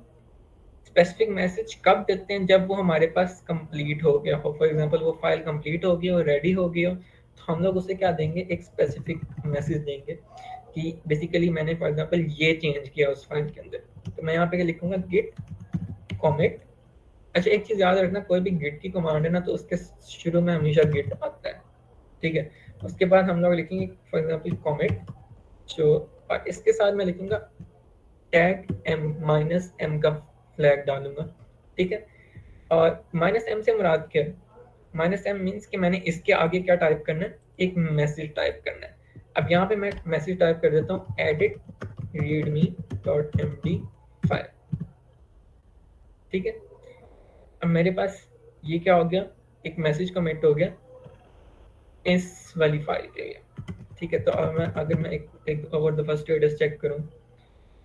स्पेसिफिक मैसेज कब देते हैं, जब वो हमारे पास कंप्लीट हो गया हो, फॉर एग्जांपल वो फाइल कंप्लीट हो गई हो, रेडी हो गई हो, तो हम लोग उसे क्या देंगे, एक स्पेसिफिक मैसेज देंगे कि बेसिकली मैंने फॉर एग्जांपल ये चेंज किया उस फाइल के अंदर। तो मैं यहाँ पे क्या लिखूंगा, गिट कॉमिट। अच्छा, एक चीज याद रखना, कोई भी गिट की कमांड है ना, तो उसके शुरू में हमेशा गिट आता है, ठीक है। उसके बाद हम लोग लिखेंगे फॉर एग्जांपल कॉमिट जो, और इसके साथ मैं लिखूंगा टैग -m का फ्लैग डालूंगा, ठीक है। और -m से मुराद क्या है, -m मीन्स कि मैंने इसके आगे क्या टाइप करना है, एक मैसेज टाइप करना है। अब यहाँ पे मैं मैसेज टाइप कर देता हूँ, edit readme.md फाइल, ठीक है। अब मेरे पास ये क्या हो गया, एक मैसेज कमिट हो गया इस वाली फाइल के लिए, ठीक है। तो अब अगर मैं एक ओवर दफा स्टेटस चेक करूँ,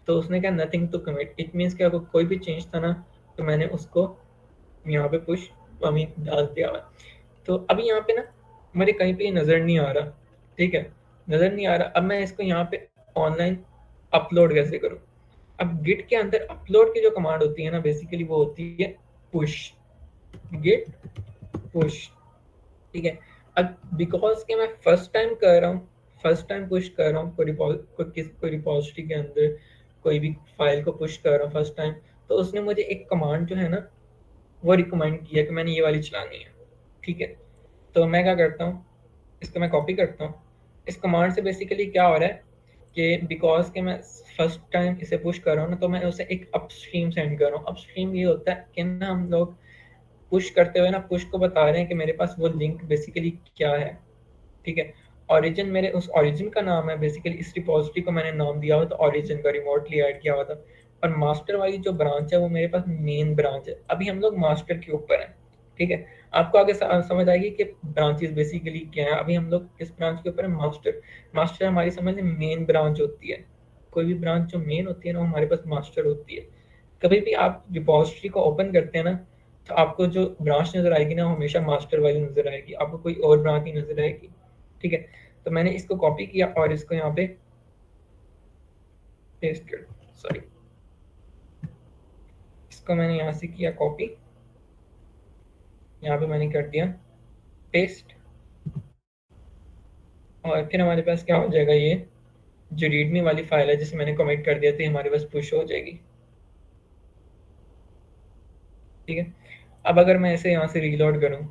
तो उसने क्या, nothing to commit, it means कि अगर कोई भी चेंज था ना, तो मैंने उसको यहाँ पे पुश अभी डाल दिया हुआ है। तो अभी यहाँ पे ना मेरे कहीं पे ये नज़र नहीं आ रहा, ठीक है, नज़र नहीं आ रहा। अब मैं इसको यहाँ पे ऑनलाइन अपलोड कैसे करूँ। अब गिट के अंदर अपलोड की जो कमांड होती है ना, बेसिकली वो होती है पुश, गिट पुश, ठीक है। अब बिकॉज कि मैं फर्स्ट टाइम कर रहा हूँ, फर्स्ट टाइम पुश कर रहा हूँ कोई रिपोजिटरी के अंदर कोई भी फाइल को पुश कर रहा हूँ फर्स्ट टाइम, तो उसने मुझे एक कमांड जो है ना, वो रिकमेंड किया कि मैंने ये वाली चलानी है, ठीक है। तो मैं क्या करता हूँ, इसको मैं कॉपी करता हूँ। इस कमांड से बेसिकली क्या हो रहा है कि बिकॉज कि मैं फर्स्ट टाइम इसे पुश कर रहा हूँ ना, तो मैं उसे एक अपस्ट्रीम सेंड कर रहा हूँ। अपस्ट्रीम ये होता है कि ना हम लोग पुश करते हुए ना पुश को बता रहे हैं कि मेरे पास वो लिंक बेसिकली क्या है, ठीक है। ओरिजिन मेरे उस ओरिजिन का नाम है, बेसिकली इस रिपोजिटरी को मैंने नाम दिया हुआ था ओरिजिन का, रिमोटली ऐड किया हुआ था। और मास्टर वाली जो ब्रांच है वो मेरे पास मेन ब्रांच है, अभी हम लोग मास्टर के ऊपर हैं, ठीक है। आपको आगे समझ आएगी कि ब्रांचेस बेसिकली क्या है। अभी हम लोग किस ब्रांच के ऊपर है, मास्टर। मास्टर हमारी समझ में मेन ब्रांच होती है, कोई भी ब्रांच जो मेन होती है ना, वो हमारे पास मास्टर होती है। कभी भी आप रिपोजिटरी को ओपन करते हैं ना, तो आपको जो ब्रांच नजर आएगी ना, वो हमेशा मास्टर वाली नजर आएगी, आपको कोई और ब्रांच नहीं नजर आएगी, ठीक है। तो मैंने इसको कॉपी किया और इसको यहाँ पे पेस्ट कर, सॉरी, इसको मैंने यहाँ से किया कॉपी, यहाँ पे मैंने कर दिया पेस्ट। और फिर हमारे पास क्या हो जाएगा, ये जो रीडमी वाली फाइल है जिसे मैंने कमिट कर दिया था, हमारे पास पुश हो जाएगी, ठीक है। अब अगर मैं इसे यहाँ से रीलोड करूँ,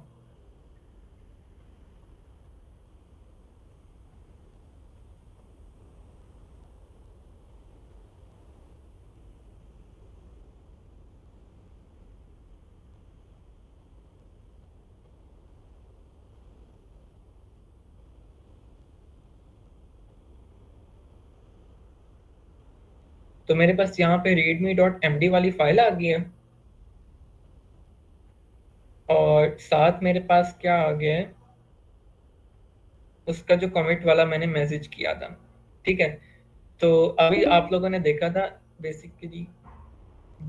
तो मेरे पास यहाँ पे readme.md वाली फाइल आ गई है। और साथ मेरे पास क्या आ गया है, उसका जो कमिट वाला मैंने मैसेज किया था, ठीक है। तो अभी आप लोगों ने देखा था बेसिकली,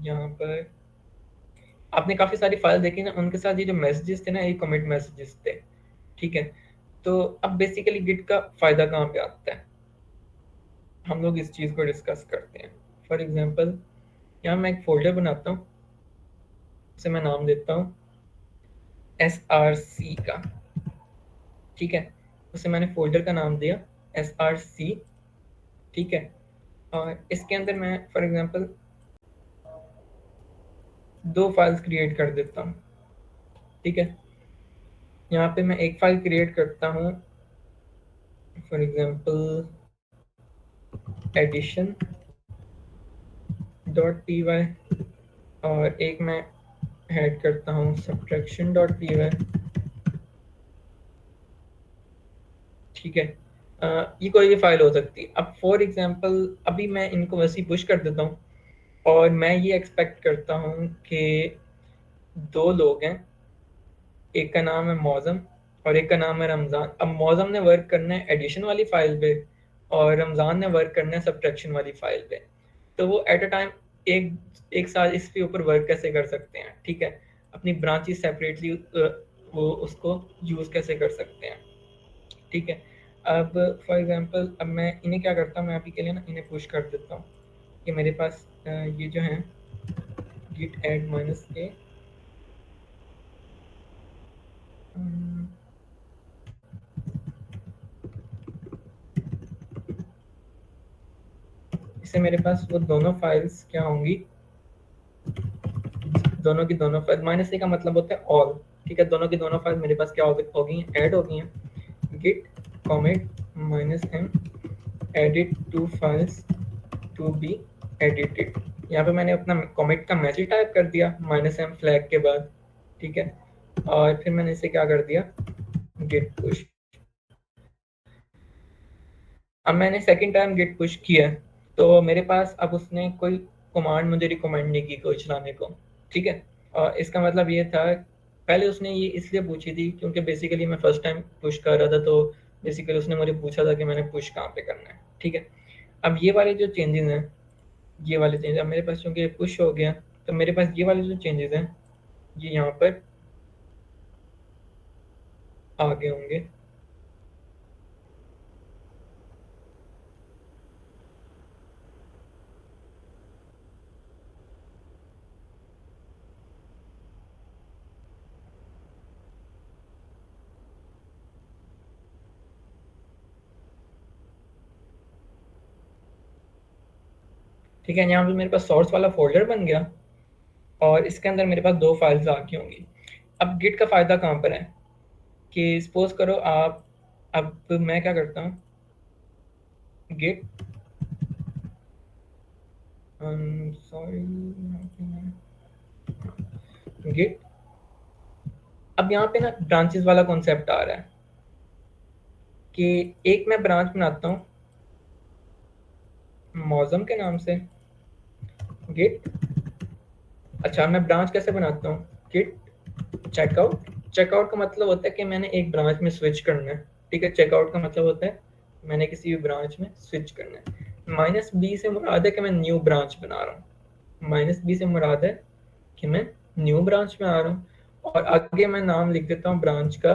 यहाँ पर आपने काफी सारी फाइल देखी ना, उनके साथ ये जो मैसेजेस थे ना, ये कमिट मैसेजेस थे, ठीक है। तो अब बेसिकली गिट का फ़ायदा कहाँ पे आता है, हम लोग इस चीज़ को डिस्कस करते हैं। फॉर एग्जांपल यहाँ मैं एक फोल्डर बनाता हूँ, उसे मैं नाम देता हूँ SRC का, ठीक है। उसे मैंने फोल्डर का नाम दिया SRC, ठीक है। और इसके अंदर मैं फॉर एग्जांपल 2 फाइल्स क्रिएट कर देता हूँ, ठीक है। यहाँ पे मैं एक फाइल क्रिएट करता हूँ for example addition dot P Y, और एक मैं ऐड करता हूँ सब्ट्रैक्शन डॉट पी वाई, ठीक है। ये कोई भी फाइल हो सकती है। अब फॉर एग्जांपल अभी मैं इनको वैसे ही पुश कर देता हूँ, और मैं ये एक्सपेक्ट करता हूँ कि 2 लोग हैं, एक का नाम है मौज़म और एक का नाम है रमज़ान। अब मौज़म ने वर्क करना है एडिशन वाली फाइल पे, और रमज़ान ने वर्क करना है सब्ट्रैक्शन वाली फाइल पे। तो वो एट अ टाइम एक एक साथ इसके ऊपर वर्क कैसे कर सकते हैं, ठीक है। अपनी ब्रांचेस सेपरेटली वो उसको यूज़ कैसे कर सकते हैं, ठीक है। अब फॉर एग्जांपल अब मैं इन्हें क्या करता हूँ, मैं अभी के लिए ना इन्हें पुश कर देता हूँ कि मेरे पास ये जो है git add माइनस a, इससे मेरे पास वो दोनों फाइल्स क्या होंगी, दोनों की दोनों फाइल, माइनस ए का मतलब होता है ऑल, ठीक है। दोनों की दोनों फाइल मेरे पास क्या होगी, ऐड हो गई हैं। Git commit minus M edit 2 files to be edited. यहाँ पे मैंने अपना कॉमेट का मैसेज टाइप कर दिया माइनस एम फ्लैग के बाद, ठीक है। और फिर मैंने इसे क्या कर दिया, गिट पुश। अब मैंने सेकंड टाइम गिट पुश किया, तो मेरे पास अब उसने कोई कमांड मुझे रिकमेंड नहीं की कोई चलाने को, ठीक है। और इसका मतलब ये था, पहले उसने ये इसलिए पूछी थी क्योंकि बेसिकली मैं फर्स्ट टाइम पुश कर रहा था, तो बेसिकली उसने मुझे पूछा था कि मैंने पुश कहाँ पे करना है, ठीक है। अब ये वाले जो चेंजेस हैं, ये वाले चेंज अब मेरे पास क्योंकि पुश हो गया, तो मेरे पास ये वाले जो चेंजेस हैं ये यहाँ पर आगे होंगे। ठीक है, यहाँ पे मेरे पास सोर्स वाला फोल्डर बन गया, और इसके अंदर मेरे पास 2 फाइल्स आ गई होंगी। अब गिट का फ़ायदा कहाँ पर है कि सपोज करो आप, अब मैं क्या करता हूँ, गिट सॉरी गिट, अब यहाँ पे ना ब्रांचेस वाला कॉन्सेप्ट आ रहा है कि एक मैं ब्रांच बनाता हूँ मौज़म के नाम से, गिट, अच्छा मैं ब्रांच कैसे बनाता हूँ, गिट चेकआउट। चेकआउट का मतलब होता है कि मैंने एक ब्रांच में स्विच करना है, ठीक है। चेकआउट का मतलब होता है मैंने किसी भी ब्रांच में स्विच करना है। माइनस बी से मुराद है कि मैं न्यू ब्रांच बना रहा हूँ, माइनस बी से मुराद है कि मैं न्यू ब्रांच में आ रहा हूँ, और आगे मैं नाम लिख देता हूँ ब्रांच का,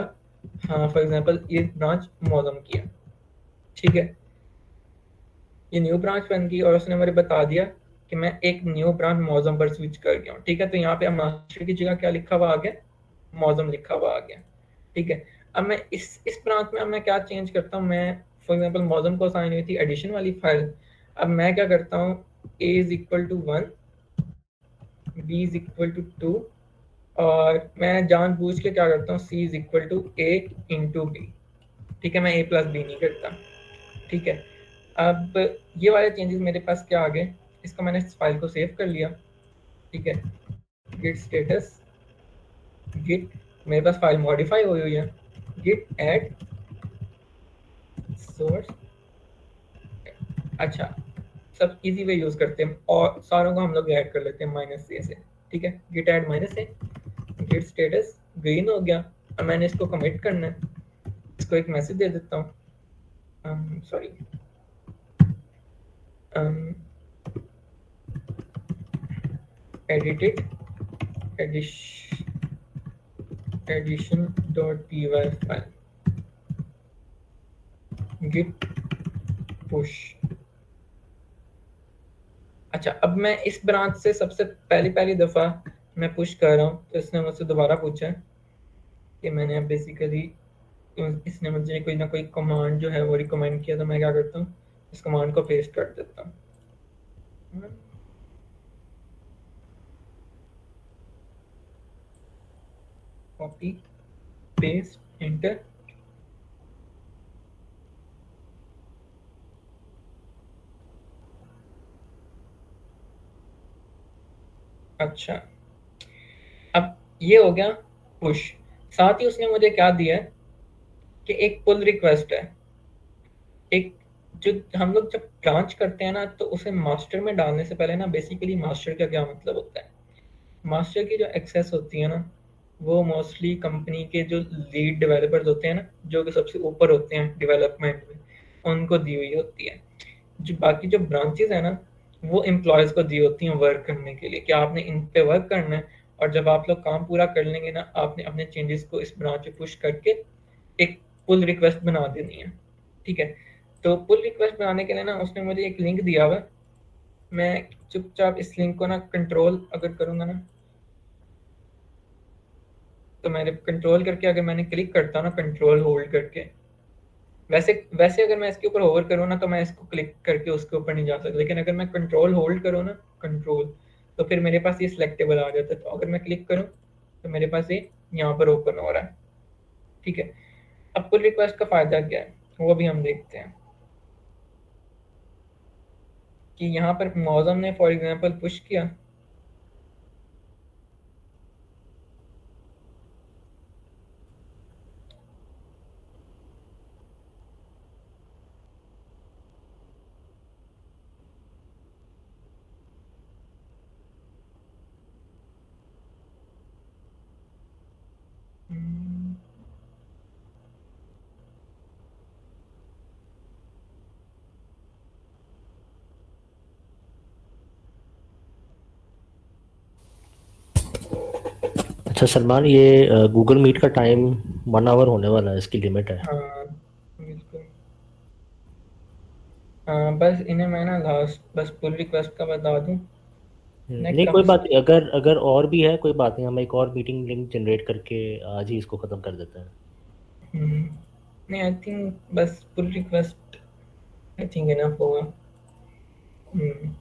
हाँ फॉर एग्जांपल ये ब्रांच मौज़म की है, ठीक है। ये न्यू ब्रांच बन गई, और उसने मुझे बता दिया कि मैं एक न्यू ब्रांच मौज़म पर स्विच कर गया हूँ, ठीक है। तो यहाँ पे अब मास्टर की जगह क्या लिखा हुआ आ गया, मौज़म लिखा हुआ आ गया, ठीक है। अब मैं इस ब्रांच में अब मैं क्या चेंज करता हूँ, मैं फॉर एग्जांपल मौज़म को असाइन हुई थी एडिशन वाली फाइल, अब मैं क्या करता हूँ, a is equal to 1, b is equal to 2, और मैं जानबूझ के क्या करता हूँ, c is equal to a into B, ठीक है। मैं a प्लस बी नहीं करता, ठीक है। अब ये वाले चेंजेस मेरे पास क्या आ गए, इसको मैंने इस फाइल को सेव कर लिया, ठीक है। गिट स्टेटस, गिट, मेरे पास फाइल मॉडिफाई हुई हुई है, गिट ऐड सोर्स, अच्छा सब इजी वे यूज करते हैं, और सारों को हम लोग ऐड कर लेते हैं माइनस ए से, ठीक है। गिट ऐड माइनस ए, गिट स्टेटस ग्रीन हो गया। अब मैंने इसको कमिट करना है, इसको एक मैसेज दे देता हूँ, sorry edited addition dot P Y file, git push. अच्छा, अब मैं इस ब्रांच से सबसे पहली पहली दफ़ा मैं पुश कर रहा हूँ, तो इसने मुझसे दोबारा पूछा है कि मैंने अब बेसिकली इसने मुझे कोई ना कोई कमांड जो है वो रिकमेंड किया, तो मैं क्या करता हूँ, इस कमांड को पेस्ट कर देता हूँ। Copy paste enter. अच्छा, अब ये हो गया पुश। साथ ही उसने मुझे क्या दिया है कि एक पुल रिक्वेस्ट है। एक जो हम लोग जब ब्रांच करते हैं ना, तो उसे मास्टर में डालने से पहले ना, बेसिकली मास्टर का क्या मतलब होता है, मास्टर की जो एक्सेस होती है ना, वो मोस्टली कंपनी के जो लीड डेवलपर्स होते हैं ना, जो कि सबसे ऊपर होते हैं डेवलपमेंट में, उनको दी हुई होती है। जो बाकी जो ब्रांचेस है ना, वो एम्प्लॉयज़ को दी होती हैं वर्क करने के लिए, कि आपने इन पे वर्क करना है, और जब आप लोग काम पूरा कर लेंगे ना, आपने अपने चेंजेस को इस ब्रांच पे पुश करके एक पुल रिक्वेस्ट बना देनी है। ठीक है, तो पुल रिक्वेस्ट बनाने के लिए ना उसने मुझे एक लिंक दिया हुआ है। मैं चुपचाप इस लिंक को ना कंट्रोल अगर करूँगा ना, तो मैंने कंट्रोल करके अगर मैंने क्लिक करता हूँ ना, कंट्रोल होल्ड करके, वैसे वैसे अगर मैं इसके ऊपर होवर करूँ ना, तो मैं इसको क्लिक करके उसके ऊपर नहीं जा सकता, लेकिन अगर मैं कंट्रोल होल्ड करूँ ना, कंट्रोल, तो फिर मेरे पास ये सिलेक्टेबल आ जाता है। तो अगर मैं क्लिक करूँ तो मेरे पास ये यहाँ पर ओपन हो रहा है। ठीक है, अब पुल रिक्वेस्ट का फ़ायदा क्या है वो भी हम देखते हैं, कि यहाँ पर मौजम ने फॉर एग्जांपल पुश किया। हम्म, अच्छा सलमान, ये गूगल मीट का टाइम 1 आवर होने वाला है, इसकी लिमिट है। हाँ बिल्कुल। हाँ, बस इन्हें मैं ना लास्ट बस पुल रिक्वेस्ट का बता दूँ। नेट नहीं कोई काफ़ी बात नहीं, अगर अगर और भी है कोई बात नहीं, हम एक और मीटिंग लिंक जनरेट करके आज ही इसको ख़त्म कर देते हैं। नहीं, आई थिंक बस pull request I think enough होगा। हम्म,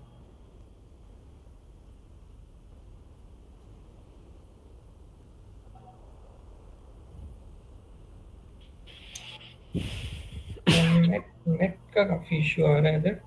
नेट नेट का काफ़ी इशू आ रहा है इधर।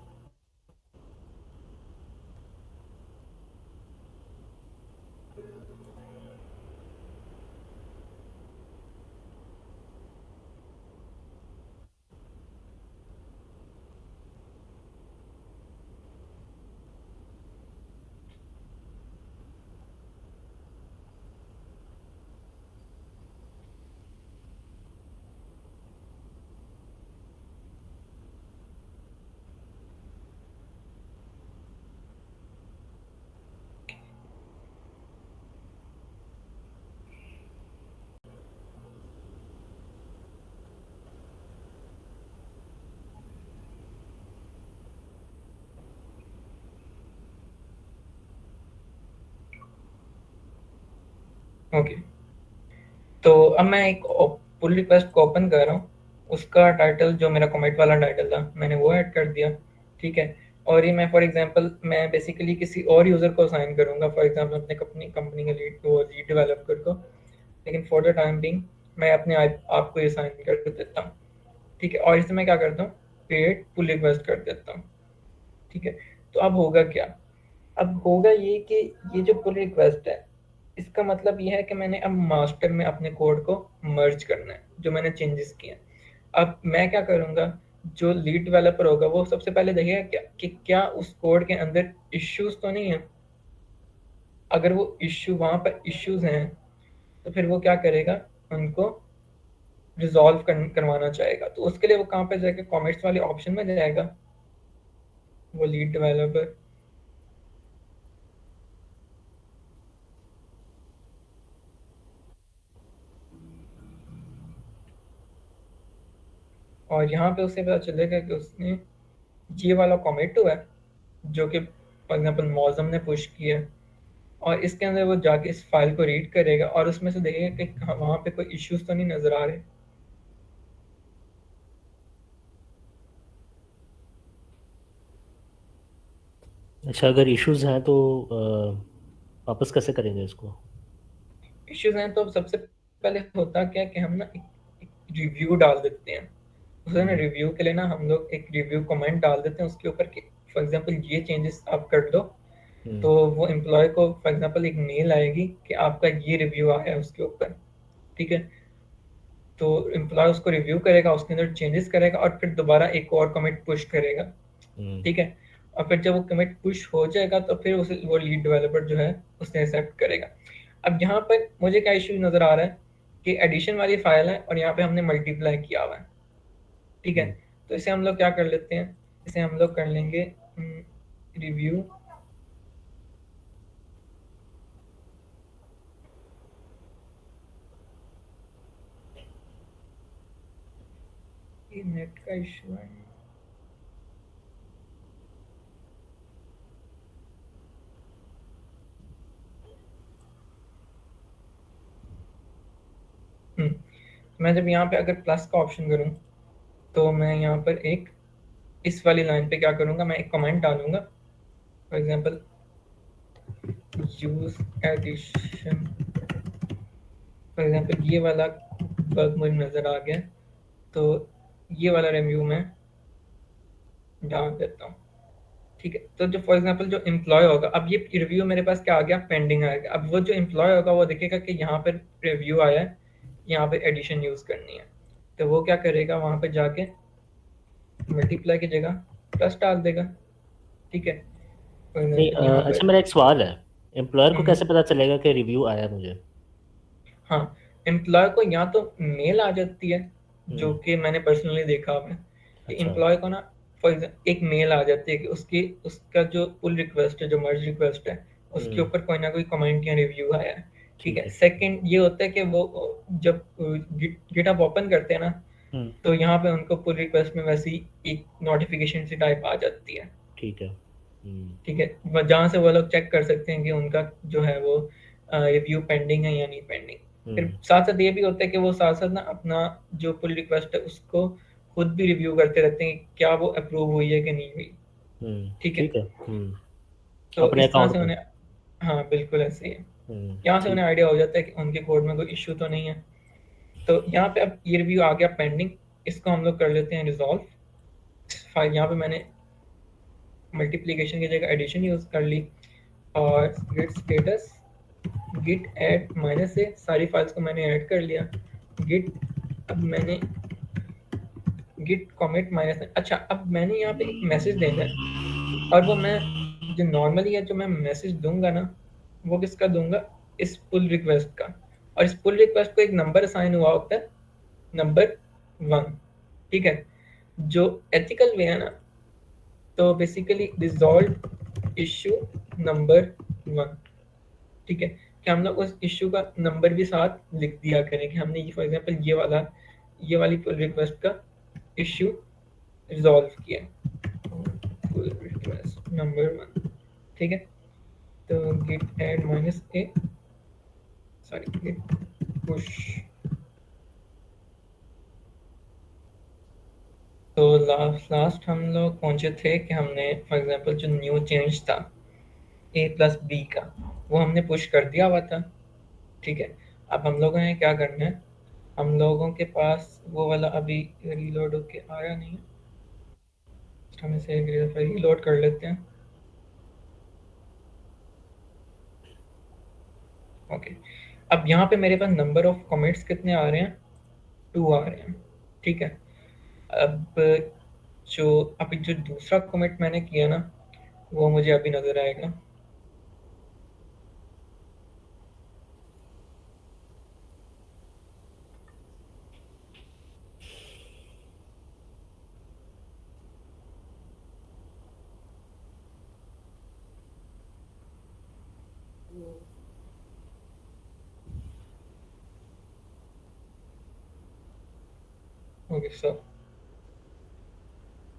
ओके, तो अब मैं एक पुल रिक्वेस्ट को ओपन कर रहा हूँ। उसका टाइटल जो मेरा कमेंट वाला टाइटल था मैंने वो ऐड कर दिया। ठीक है, और ये मैं फॉर एग्जांपल मैं बेसिकली किसी और यूज़र को असाइन करूँगा, फॉर एग्जांपल अपने कंपनी कंपनी के लीड डेवलपर को, लेकिन फॉर द टाइम बिंग मैं अपने आप को असाइन कर देता हूँ। ठीक है, और इसमें मैं क्या करता हूँ, क्रिएट पुल रिक्वेस्ट कर देता हूँ। ठीक है, तो अब होगा क्या, अब होगा ये कि ये जो पुल रिक्वेस्ट है, इसका मतलब ये है कि मैंने अब मास्टर में अपने कोड को मर्ज करना है, जो मैंने चेंजेस किए हैं। अब मैं क्या करूँगा, जो लीड डेवलपर होगा वो सबसे पहले देखेगा क्या उस कोड के अंदर इश्यूज तो नहीं है। अगर वो इश्यू वहाँ पर इश्यूज हैं, तो फिर वो क्या करेगा, उनको रिजॉल्व करवाना चाहेगा। तो उसके लिए वो कहाँ पे जाएगा, कॉमेंट्स वाले ऑप्शन में जाएगा, वो लीड डेवलपर। और यहाँ पे उसे पता चलेगा कि उसने ये वाला कमिट हुआ है जो कि फॉर एग्जांपल मौजम ने पुश किया है, और इसके अंदर वो जाके इस फाइल को रीड करेगा और उसमें से देखेगा कि वहाँ पे कोई इश्यूज तो नहीं नज़र आ रहे। अच्छा, अगर इश्यूज हैं तो वापस कैसे करेंगे इसको? इश्यूज हैं तो सबसे पहले होता क्या है कि हम ना एक रिव्यू डाल देते हैं। उसे ना हम्म। रिव्यू के लिए ना हम लोग एक रिव्यू कमेंट डाल देते हैं उसके ऊपर कि फॉर एग्जांपल ये चेंजेस आप कर दो। हम्म। तो वो एम्प्लॉय को फॉर एग्जांपल एक मेल आएगी कि आपका ये रिव्यू आया है उसके ऊपर। ठीक है, तो एम्प्लॉय उसको रिव्यू करेगा, उसके अंदर चेंजेस करेगा और फिर दोबारा एक और कमिट पुश करेगा। हम्म। ठीक है, और फिर जब वो कमिट पुश हो जाएगा तो फिर उसे वो लीड डेवलपर जो है उसने एक्सेप्ट करेगा। अब यहाँ पर मुझे क्या इश्यू नज़र आ रहा है कि एडिशन वाली फाइल है और यहाँ पे हमने मल्टीप्लाई किया हुआ है। ठीक है, हम्म। तो इसे हम लोग क्या कर लेते हैं, इसे हम लोग कर लेंगे रिव्यू नेट का इशू है। मैं जब यहाँ पे अगर प्लस का ऑप्शन करूँ तो मैं यहाँ पर एक इस वाली लाइन पे क्या करूँगा, मैं एक कमेंट डालूंगा for example use addition. For example ये वाला बग मुझे नज़र आ गया, तो ये वाला रिव्यू मैं डाल देता हूँ। ठीक है, तो जो फॉर एग्जांपल जो एम्प्लॉय होगा, अब ये रिव्यू मेरे पास क्या आ गया, पेंडिंग आ गया। अब वो जो एम्प्लॉय होगा वो देखेगा कि यहाँ पर रिव्यू आया है, यहाँ पे एडिशन यूज़ करनी है, तो वो क्या करेगा, वहाँ पे जाके मल्टीप्लाई की जगह प्लस डाल देगा। ठीक है, फॉर नहीं, एग्जांपल यहाँ अच्छा, पर मेरा एक सवाल है। एम्प्लॉयर को हम्म, कैसे पता चलेगा कि रिव्यू आया है मुझे? हाँ, एम्प्लॉय को या तो मेल आ जाती है, जो हम्म। कि मैंने पर्सनली देखा हुआ है कि अच्छा। एम्प्लॉय को ना फॉर एग्जाम्पल एक मेल आ जाती है कि उसकी उसका जो पुल रिक्वेस्ट है, जो मर्ज रिक्वेस्ट है, उसके हम्म। ऊपर कोई ना कोई कमेंट या रिव्यू आया है। ठीक ठीक है, है। सेकंड ये होता है कि वो जब गिटहब ओपन करते हैं ना, हम्म। तो यहाँ पे उनको पुल रिक्वेस्ट में वैसी एक नोटिफिकेशन सी टाइप आ जाती है। ठीक है। हम्म। ठीक है, जहाँ से वो लोग चेक कर सकते हैं कि उनका जो है वो रिव्यू पेंडिंग है या नहीं पेंडिंग। फिर हम्म। साथ साथ ये भी होता है कि वो साथ साथ ना अपना जो पुल रिक्वेस्ट है उसको खुद भी रिव्यू करते रहते हैं कि क्या वो अप्रूव हुई है कि नहीं हुई। ठीक है, ठीक है। हम्म। तो अपने इस तरह अकाउंट से पे। उन्हें, हाँ बिल्कुल ऐसे ही है, हम्म। यहाँ से ठीक। उन्हें आइडिया हो जाता है कि उनके कोड में कोई इश्यू तो नहीं है। तो यहाँ पे अब ये रिव्यू आ गया पेंडिंग, इसको हम लोग कर लेते हैं रिजॉल्व। फाइल यहाँ पे मैंने मल्टीप्लिकेशन की जगह एडिशन यूज कर ली, और git status git add minus से सारी फाइल्स को मैंने ऐड कर लिया। गिट, अब मैंने गिट कॉमिट माइनस, अच्छा अब मैंने यहाँ पे एक मैसेज देना है, और वो मैं जो नॉर्मली है जो मैं मैसेज दूंगा ना, वो किसका दूंगा, इस पुल रिक्वेस्ट का। और इस पुल रिक्वेस्ट को एक नंबर असाइन हुआ होता है, नंबर 1। ठीक है, जो एथिकल वे है ना, तो बेसिकली रिजॉल्व इश्यू नंबर 1। ठीक है, कि हम लोग उस इश्यू का नंबर भी साथ लिख दिया करें कि हमने ये फॉर एग्जांपल ये वाली पुल रिक्वेस्ट का इश्यू रिजॉल्व किया, पुल रिक्वेस्ट नंबर 1। ठीक है, तो गिट ऐड माइनस ए, सॉरी गिट पुश। तो लास्ट हम लोग पहुंचे थे कि हमने फॉर एग्जांपल जो न्यू चेंज था ए प्लस बी का, वो हमने पुश कर दिया हुआ था। ठीक है, अब हम लोगों ने क्या करना है, हम लोगों के पास वो वाला अभी रीलोड होके आया नहीं है, हम इसे एक दफा रीलोड कर लेते हैं। ओके, अब यहाँ पे मेरे पास नंबर ऑफ कमिट्स कितने आ रहे हैं, 2 आ रहे हैं। ठीक है, अब जो अभी जो दूसरा कमिट मैंने किया ना, वो मुझे अभी नजर आएगा। ओके सर,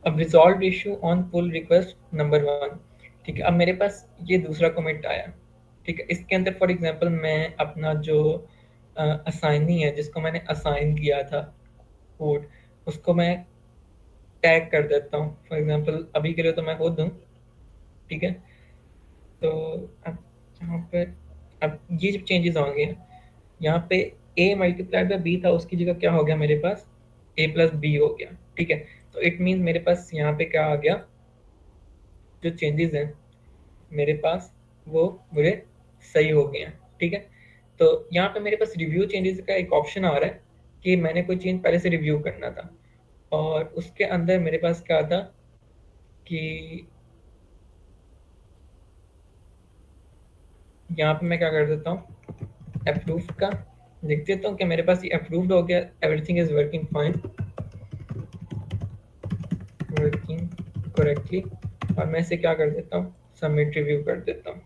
अब resolve issue on pull request number 1, ठीक है। अब मेरे पास ये दूसरा कमिट आया, ठीक है। इसके अंदर फॉर एग्जांपल मैं अपना जो असाइनी है जिसको मैंने असाइन किया था कोड, उसको मैं टैग कर देता हूँ फॉर एग्जांपल, अभी के लिए तो मैं खुद हूँ, ठीक है। तो अब यहाँ पे अब ये जब चेंजेस होंगे, यहाँ पे a मल्टीप्लाइड बाय b था, उसकी जगह क्या हो गया मेरे पास a प्लस बी हो गया, ठीक है। तो इट मीन मेरे पास यहाँ पे क्या आ गया, जो चेंजेस हैं मेरे पास वो मुझे सही हो गए हैं, ठीक है। तो यहाँ पे मेरे पास रिव्यू चेंजेस का एक ऑप्शन आ रहा है कि मैंने कोई चेंज पहले से रिव्यू करना था, और उसके अंदर मेरे पास क्या था कि यहाँ पे मैं क्या कर देता हूँ, अप्रूव का लिख देता हूँ कि मेरे पास ये अप्रूव्ड हो गया, everything is working fine, working correctly, और मैं इसे क्या कर देता हूँ, सबमिट रिव्यू कर देता हूँ।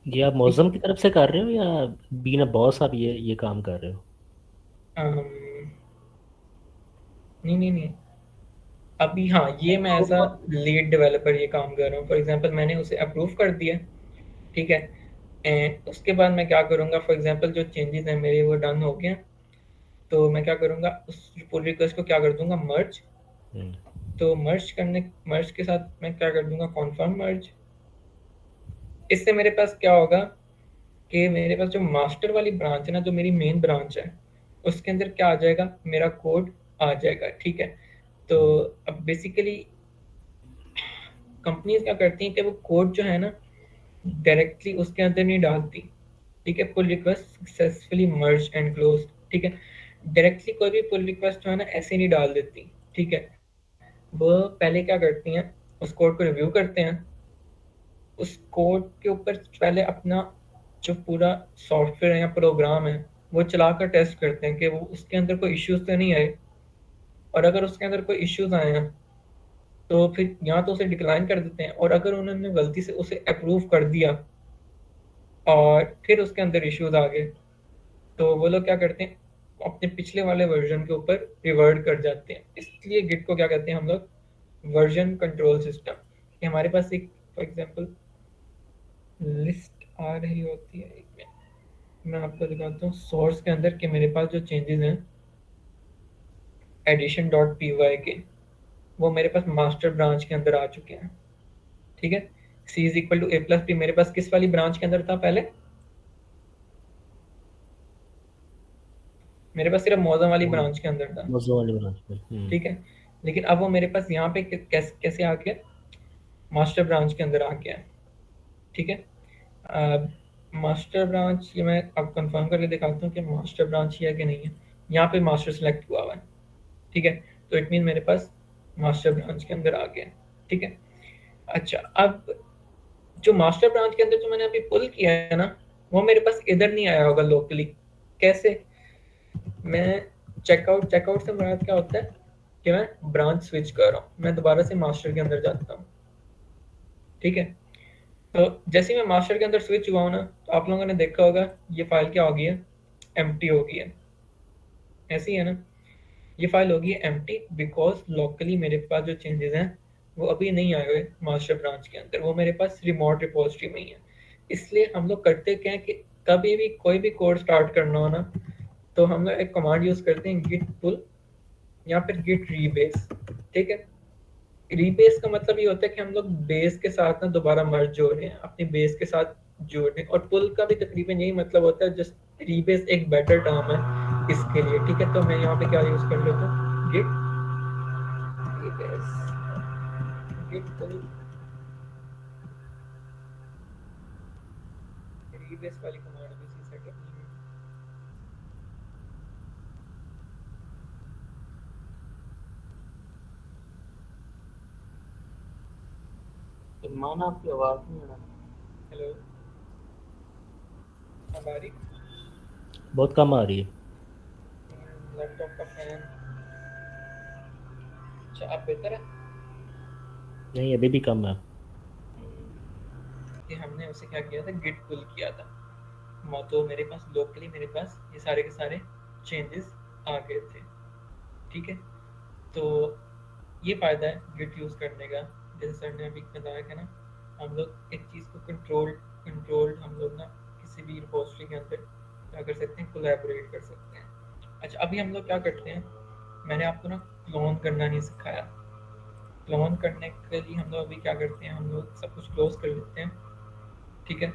ये आप मौसम की तरफ से कर रहे हो या बीना बॉस आप ये काम कर रहे हो? नहीं नहीं नहीं, अभी हाँ, ये मैं एज अ लीड डेवलपर ये काम कर रहा हूँ। फॉर एग्जांपल मैंने उसे अप्रूव कर दिया, ठीक है। एंड उसके बाद मैं क्या करूँगा, फॉर एग्जांपल जो चेंजेस हैं मेरे वो डन हो गए, तो मैं क्या करूँगा, उस पुल रिक्वेस्ट को क्या कर दूंगा, मर्ज। हम्म। तो मर्ज के साथ मैं क्या कर दूंगा, कॉन्फर्म मर्ज। इससे मेरे पास क्या होगा कि मेरे पास जो मास्टर वाली ब्रांच है ना, जो मेरी मेन ब्रांच है, उसके अंदर क्या आ जाएगा, मेरा कोड आ जाएगा, ठीक है। तो अब बेसिकली कंपनीज क्या करती हैं कि वो कोड जो है ना डायरेक्टली उसके अंदर नहीं डालती, ठीक है। Pull request successfully merge and close, ठीक है। डायरेक्टली कोई भी पुल रिक्वेस्ट जो है ना ऐसे नहीं डाल देती, ठीक है। वो पहले क्या करती हैं, उस कोड को रिव्यू करते हैं, उस कोड के ऊपर पहले अपना जो पूरा सॉफ्टवेयर है या प्रोग्राम है वो चलाकर टेस्ट करते हैं कि वो उसके अंदर कोई इश्यूज तो नहीं आए, और अगर उसके अंदर कोई इश्यूज आए हैं तो फिर यहाँ तो उसे डिक्लाइन कर देते हैं, और अगर उन्होंने गलती से उसे अप्रूव कर दिया और फिर उसके अंदर इश्यूज आ गए, तो वो लोग क्या करते हैं, अपने पिछले वाले वर्जन के ऊपर रिवर्ट कर जाते हैं। इसलिए गिट को क्या कहते हैं हम लोग, वर्जन कंट्रोल सिस्टम। कि हमारे पास एक फॉर एग्जांपल लिस्ट आ रही होती है, एक मिनट मैं आपको दिखाता हूँ सोर्स के अंदर कि मेरे पास जो चेंजेस हैं एडिशन डॉट पी वाई के, वो मेरे पास मास्टर ब्रांच के अंदर आ चुके हैं, ठीक है। C is equal to A plus B मेरे पास किस वाली ब्रांच के अंदर था पहले, मेरे पास सिर्फ मौजम वाली ब्रांच के अंदर था, मौजूद वाली ब्रांच में। ठीक है। लेकिन अब वो मेरे पास यहाँ पे कैसे आ गया, मास्टर ब्रांच के अंदर आ गया, ठीक है। मास्टर ब्रांच ये मैं अब कंफर्म करके दिखाता हूँ कि मास्टर ब्रांच ही है कि नहीं है। यहाँ पे मास्टर सेलेक्ट हुआ हुआ है, ठीक है। तो इट मीन मेरे पास मास्टर ब्रांच के अंदर आ गया, ठीक है। अच्छा, अब जो मास्टर ब्रांच के अंदर जो मैंने अभी पुल किया है ना, वो मेरे पास इधर नहीं आया होगा लोकली। कैसे, मैं चेकआउट से मुराद क्या होता है कि मैं ब्रांच स्विच कर रहा हूँ, मैं दोबारा से मास्टर के अंदर जाता हूँ, ठीक है। तो जैसे ही मैं मास्टर के अंदर स्विच हुआ हूँ ना, तो आप लोगों ने देखा होगा ये फाइल क्या हो गई है, एम्प्टी हो गई है, ऐसी ही है ना। ये फाइल होगी एम्प्टी बिकॉज लोकली मेरे पास जो चेंजेस हैं वो अभी नहीं आए हुए मास्टर ब्रांच के अंदर, वो मेरे पास रिमोट रिपोजिटरी में ही है। इसलिए हम लोग करते क्या है कि कभी भी कोई भी कोड स्टार्ट करना हो ना, तो हम लोग एक कमांड यूज करते हैं गिट पुल या फिर गिट रीबेस, ठीक है। रीबेस का मतलब ये होता है कि हम लोग बेस के साथ ना दोबारा मर्ज जोड़ रहे हैं, अपनी बेस के साथ जोड़ रहे हैं। और पुल का भी तकरीबन यही मतलब होता है, जस्ट रीबेस एक बेटर टर्म है इसके लिए, ठीक है। तो मैं यहाँ पे क्या यूज कर लेता हूँ, गिट रीबेस, गिट पुल रीबेस वाली कमांड भी इसी सेटअप में। ईमान आपकी आवाज नहीं आ रहा। हेलो, अब आ रही? बहुत कम आ रही है। लैपटॉप का फैन। अच्छा अब बेहतर है? नहीं, अभी भी कम है। कि हमने उसे क्या किया था, गिट पुल किया था। तो मेरे पास लोकली मेरे पास ये सारे के सारे चेंजेस आ गए थे। ठीक है, तो ये फ़ायदा है गिट यूज़ करने का। जैसे सर ने अभी बताया कि ना, हम लोग एक चीज़ को कंट्रोल कंट्रोल हम लोग ना किसी भी रिपोजिटरी के अंदर क्या कर सकते हैं, कोलैबोरेट कर सकते हैं। अच्छा अभी हम लोग क्या करते हैं, मैंने आपको ना क्लोन करना नहीं सिखाया। क्लोन करने के लिए हम लोग अभी क्या करते हैं, हम लोग सब कुछ क्लोज कर लेते हैं। ठीक है,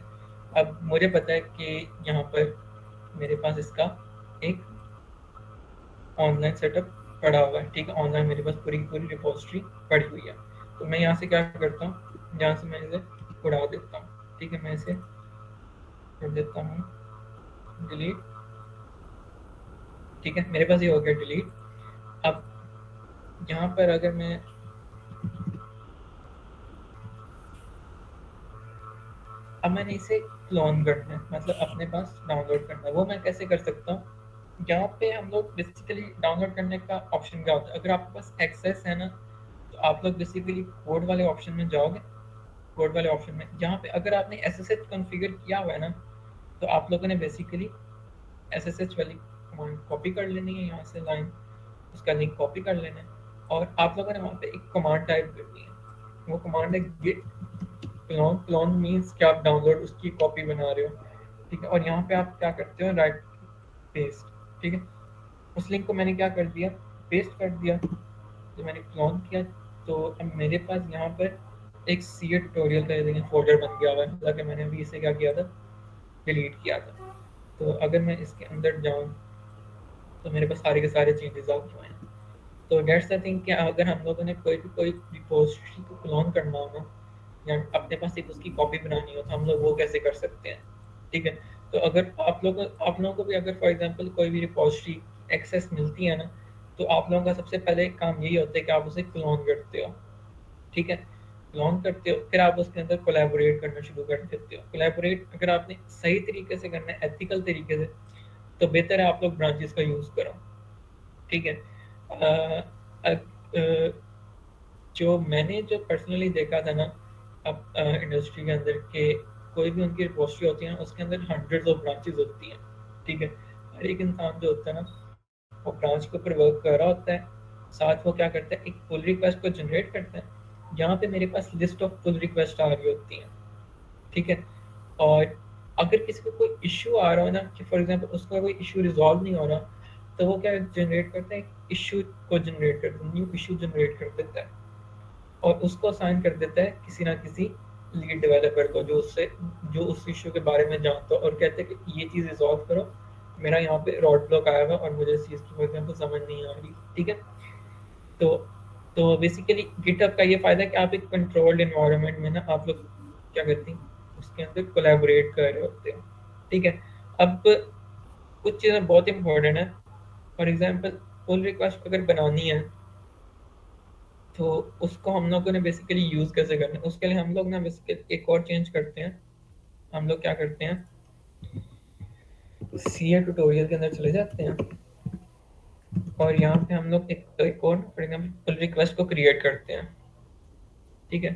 अब मुझे पता है कि यहाँ पर मेरे पास इसका एक ऑनलाइन सेटअप पड़ा हुआ है। ठीक है, ऑनलाइन मेरे पास पूरी पूरी रिपोजिटरी पड़ी हुई है। तो मैं यहाँ से क्या करता हूँ, यहाँ से मैं इसे उड़ा देता हूँ। ठीक है, मैं इसे कर देता हूँ डिलीट। ठीक है, मेरे पास ये हो गया डिलीट। अब यहाँ पर अगर मैं अब मैंने इसे क्लोन करना है, मतलब अपने पास डाउनलोड करना है। वो मैं कैसे कर सकता हूँ, यहाँ पे हम लोग बेसिकली डाउनलोड करने का ऑप्शन क्या होता है, अगर आपके पास एक्सेस है ना, तो आप लोग बेसिकली कोड वाले ऑप्शन में जाओगे। कोड वाले ऑप्शन में यहाँ पे अगर आपने SSH कॉन्फ़िगर किया हुआ है ना, तो आप लोगों ने बेसिकली SSH वाली कमांड कॉपी कर लेनी है, यहाँ से लाइन उसका लिंक कॉपी कर लेना है, और आप लोगों ने वहाँ पे एक कमांड टाइप करनी है। वो कमांड है गिट क्लोन। क्लोन मीन्स कि आप डाउनलोड उसकी कॉपी बना रहे हो। ठीक है, और यहाँ पे आप क्या करते हो, राइट पेस्ट। ठीक है, उस लिंक को मैंने क्या कर दिया, पेस्ट कर दिया। तो मैंने क्लोन किया, तो अब मेरे पास यहाँ पर एक सी ट्यूटोरियल का देखिए फोल्डर बन गया हुआ है, हालांकि मैंने अभी इसे क्या किया था, डिलीट किया था। तो अगर मैं इसके अंदर जाऊँ तो मेरे पास सारे के सारे चेंजेस आ गए हैं। तो डेट्स द थिंग कि अगर हम लोगों ने कोई रिपोजिटरी को क्लोन करना हो ना, या अपने पास एक उसकी कॉपी बनानी हो, तो हम लोग वो कैसे कर सकते हैं। ठीक है, तो अगर आप लोगों को भी अगर फॉर एग्जांपल कोई भी रिपोजिटरी एक्सेस मिलती है ना, तो आप लोगों का सबसे पहले काम यही होता है कि आप उसे क्लोन करते हो। ठीक है, क्लोन करते हो, फिर आप उसके अंदर कोलैबोरेट करना शुरू कर देते हो। कोलैबोरेट अगर आपने सही तरीके से करना है, एथिकल तरीके से, तो बेहतर है आप लोग ब्रांचेस का यूज़ करो। ठीक है, अ, अ, जो मैंने जो पर्सनली देखा था ना, अब इंडस्ट्री के अंदर के कोई भी उनकी रिपोजिटरी होती है ना, उसके अंदर हंड्रेड्स ऑफ ब्रांचेस होती हैं। ठीक है, हर एक इंसान जो होता है ना, वो ब्रांच के ऊपर वर्क कर रहा होता है, साथ वो क्या करता है, एक पुल रिक्वेस्ट को जनरेट करता है। यहाँ पे मेरे पास लिस्ट ऑफ पुल रिक्वेस्ट आ रही होती हैं। ठीक है, और अगर किसी को कोई इश्यू आ रहा हो ना, कि फॉर एग्जांपल उसका कोई इश्यू रिजॉल्व नहीं हो रहा, तो वो क्या जनरेट करता है, इश्यू को जनरेट करता है, न्यू इश्यू जनरेट कर देता है, और उसको असाइन कर देता है किसी ना किसी लीड डेवलपर को, जो उस इश्यू के बारे में जानता हो, और कहते हैं कि ये चीज़ रिजॉल्व करो, मेरा यहाँ पे रॉड ब्लॉक आया हुआ और मुझे इस चीज़ की फॉर एग्जाम्पल समझ नहीं आ रही। ठीक है, तो बेसिकली गिटहब का ये फ़ायदा है कि आप एक कंट्रोल्ड एनवायरनमेंट में ना आप लोग क्या करते हैं, उसके अंदर कोलैबोरेट कर रहे होते हैं। ठीक है, अब कुछ चीज़ें बहुत इंपॉर्टेंट है। फॉर एग्जांपल पुल रिक्वेस्ट अगर बनानी है, तो उसको हम लोगों ने बेसिकली यूज़ कैसे करना है, उसके लिए हम लोग ना बेसिकली एक और चेंज करते हैं। हम लोग क्या करते हैं, सी ट्यूटोरियल के अंदर चले जाते हैं, और यहाँ पे हम लोग एक और फॉर एग्जाम्पल पुल रिक्वेस्ट को क्रिएट करते हैं। ठीक है,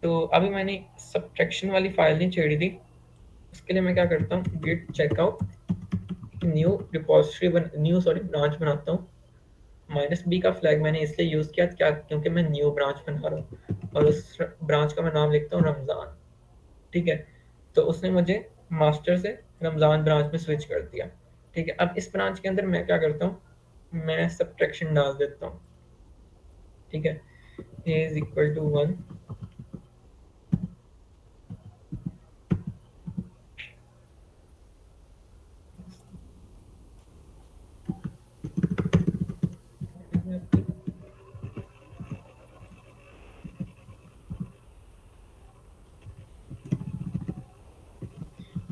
तो अभी मैंने सब्ट्रैक्शन वाली फाइल नहीं छेड़ी थी, उसके लिए मैं क्या करता हूँ, git checkout new repository new sorry branch बनाता हूँ। -b का फ्लैग मैंने इसलिए यूज़ किया क्या, क्योंकि मैं न्यू ब्रांच बना रहा हूँ, और उस ब्रांच का मैं नाम लिखता हूँ रमज़ान। ठीक है, तो उसने मुझे मास्टर से रमज़ान ब्रांच में स्विच कर दिया। ठीक है, अब इस ब्रांच के अंदर मैं क्या करता हूँ, मैं सब्ट्रैक्शन डाल देता हूँ। ठीक है, a is equal to 1,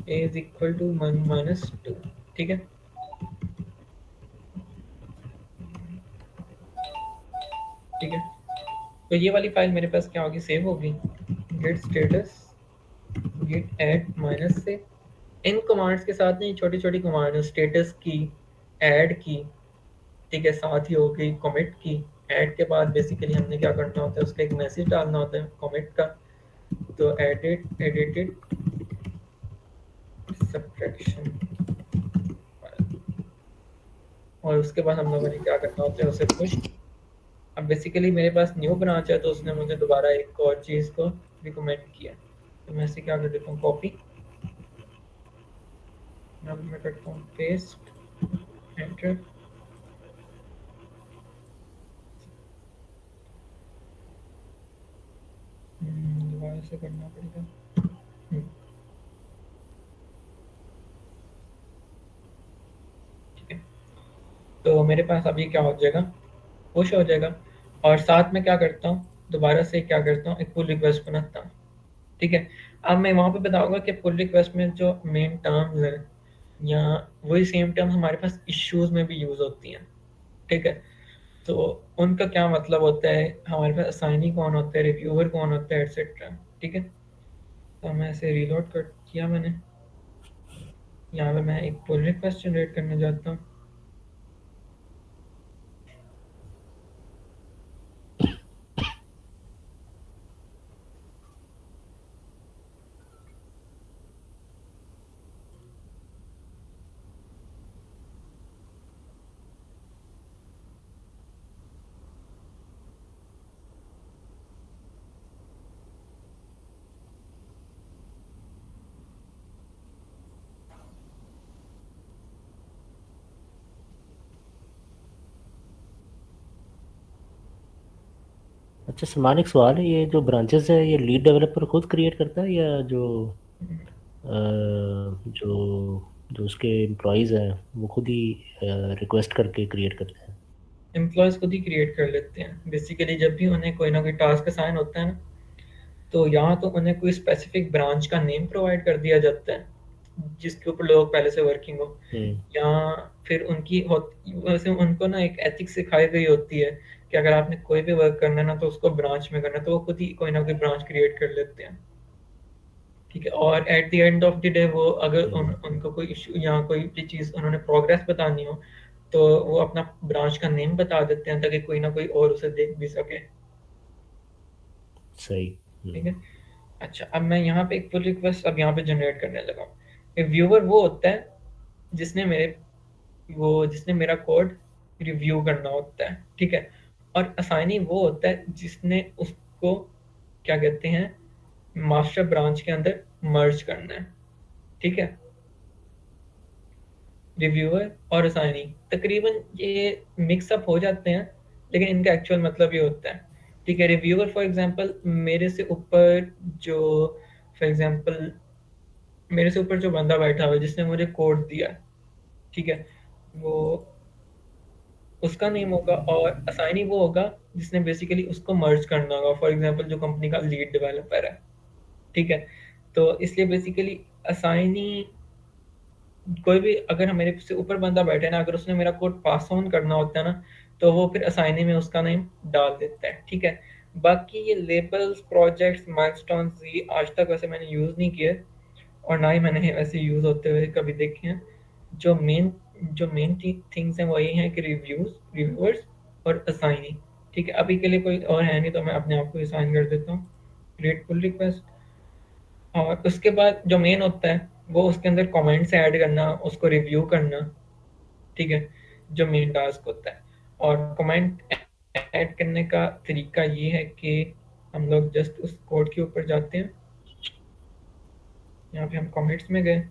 a is equal to 1 minus 2। ठीक है, ठीक है, तो ये वाली फाइल मेरे पास क्या होगी, सेव होगी, git status git add minus से। इन कमांड्स के साथ नहीं छोटी छोटी कमांड, स्टेटस की, ऐड की, ठीक है, साथ ही हो गई कमिट की। ऐड के बाद बेसिकली हमने क्या करना होता है, उसका एक मैसेज डालना होता है कमिट का, तो एडिटेड सब्ट्रैक्शन, और उसके बाद हम लोगों ने क्या करना होता है, उसे पुश। अब बेसिकली मेरे पास न्यू ब्रांच है तो उसने मुझे दोबारा एक और चीज़ को रिकमेंड किया, तो मैं इसे क्या कर देता हूँ, कॉपी, अब मैं करता हूँ पेस्ट, एंटर। दोबारा से करना पड़ेगा। ठीक है, तो मेरे पास अभी क्या हो जाएगा, पुश हो जाएगा। और साथ में क्या करता हूँ, दोबारा से क्या करता हूँ, एक पुल रिक्वेस्ट बनाता हूँ। ठीक है, अब मैं वहाँ पे बताऊंगा कि पुल रिक्वेस्ट में जो मेन टर्म्स है, या वही सेम टर्म्स हमारे पास इश्यूज में भी यूज होती हैं। ठीक है, तो उनका क्या मतलब होता है, हमारे पास असाइनी कौन होता है, रिव्यूअर कौन होता है, एटसेट्रा। ठीक है, तो मैं इसे रीलोड कर किया मैंने। यहाँ पे मैं एक पुल रिक्वेस्ट जनरेट करने जाता हूँ। अच्छा सलमान, एक सवाल है, ये जो ब्रांचेस है ये लीड डेवलपर खुद क्रिएट करता है या जो जो उसके एम्प्लॉयज़ हैं वो खुद ही रिक्वेस्ट करके क्रिएट करते हैं? एम्प्लॉयज़ खुद ही क्रिएट कर लेते हैं बेसिकली, जब भी उन्हें कोई ना कोई टास्क असाइन होता है ना, तो यहाँ तो उन्हें कोई स्पेसिफिक ब्रांच का नेम प्रोवाइड कर दिया जाता है जिसके ऊपर लोग पहले से वर्किंग हो, हम्म। या फिर उनकी वैसे उनको ना एक एथिक्स सिखाई गई होती है कि अगर आपने कोई भी वर्क करना है ना तो उसको ब्रांच में करना है, तो वो खुद ही कोई ना कोई ब्रांच क्रिएट कर लेते हैं। ठीक है, और at the end of the day वो अगर उनको कोई इशू या कोई भी चीज़ उन्होंने प्रोग्रेस बतानी हो, तो वो अपना ब्रांच का नेम बता देते हैं ताकि कोई ना कोई और उसे देख भी सके। सही। ठीक है, अच्छा अब मैं यहाँ पे एक पुल रिक्वेस्ट अब यहाँ पे जनरेट करने लगा हूँ। एक व्यूअर वो होता है जिसने मेरे जिसने मेरा कोड रिव्यू करना होता है। ठीक है, और असाइनी वो होता है जिसने उसको क्या कहते हैं, मास्टर ब्रांच के अंदर मर्ज करना है। ठीक है, रिव्यूअर और असाइनी तकरीबन ये मिक्सअप हो जाते हैं, लेकिन इनका एक्चुअल मतलब ये होता है। ठीक है, रिव्यूअर फॉर एग्जांपल मेरे से ऊपर जो फॉर एग्जांपल मेरे से ऊपर जो बंदा बैठा हुआ है जिसने मुझे कोड दिया, ठीक है, वो उसका नेम होगा, और असाइनी वो होगा जिसने बेसिकली उसको मर्ज करना होगा, फॉर एग्जांपल जो कंपनी का लीड डेवलपर है। ठीक है, तो इसलिए बेसिकली असाइनी कोई भी अगर मेरे से ऊपर बंदा बैठे ना, अगर उसने मेरा कोड पास ऑन करना होता है ना, तो वो फिर असाइनी में उसका नेम डाल देता है। ठीक है, बाकी ये लेबल्स, प्रोजेक्ट्स, माइलस्टोन्स ये आज तक वैसे मैंने यूज़ नहीं किए, और ना ही मैंने वैसे यूज़ होते हुए कभी देखे हैं। जो मेन थिंग्स हैं वो यही हैं कि रिव्यूअर्स और असाइनी। ठीक है, अभी के लिए कोई और है नहीं तो मैं अपने आप को असाइन कर देता हूँ, क्रिएट पुल रिक्वेस्ट। और उसके बाद जो मेन होता है वो उसके अंदर कमेंट्स ऐड करना, उसको रिव्यू करना। ठीक है, जो मेन टास्क होता है। और कमेंट ऐड करने का तरीका ये है कि हम लोग जस्ट उस कोड के ऊपर जाते हैं, यहाँ पे हम कमेंट्स में गए,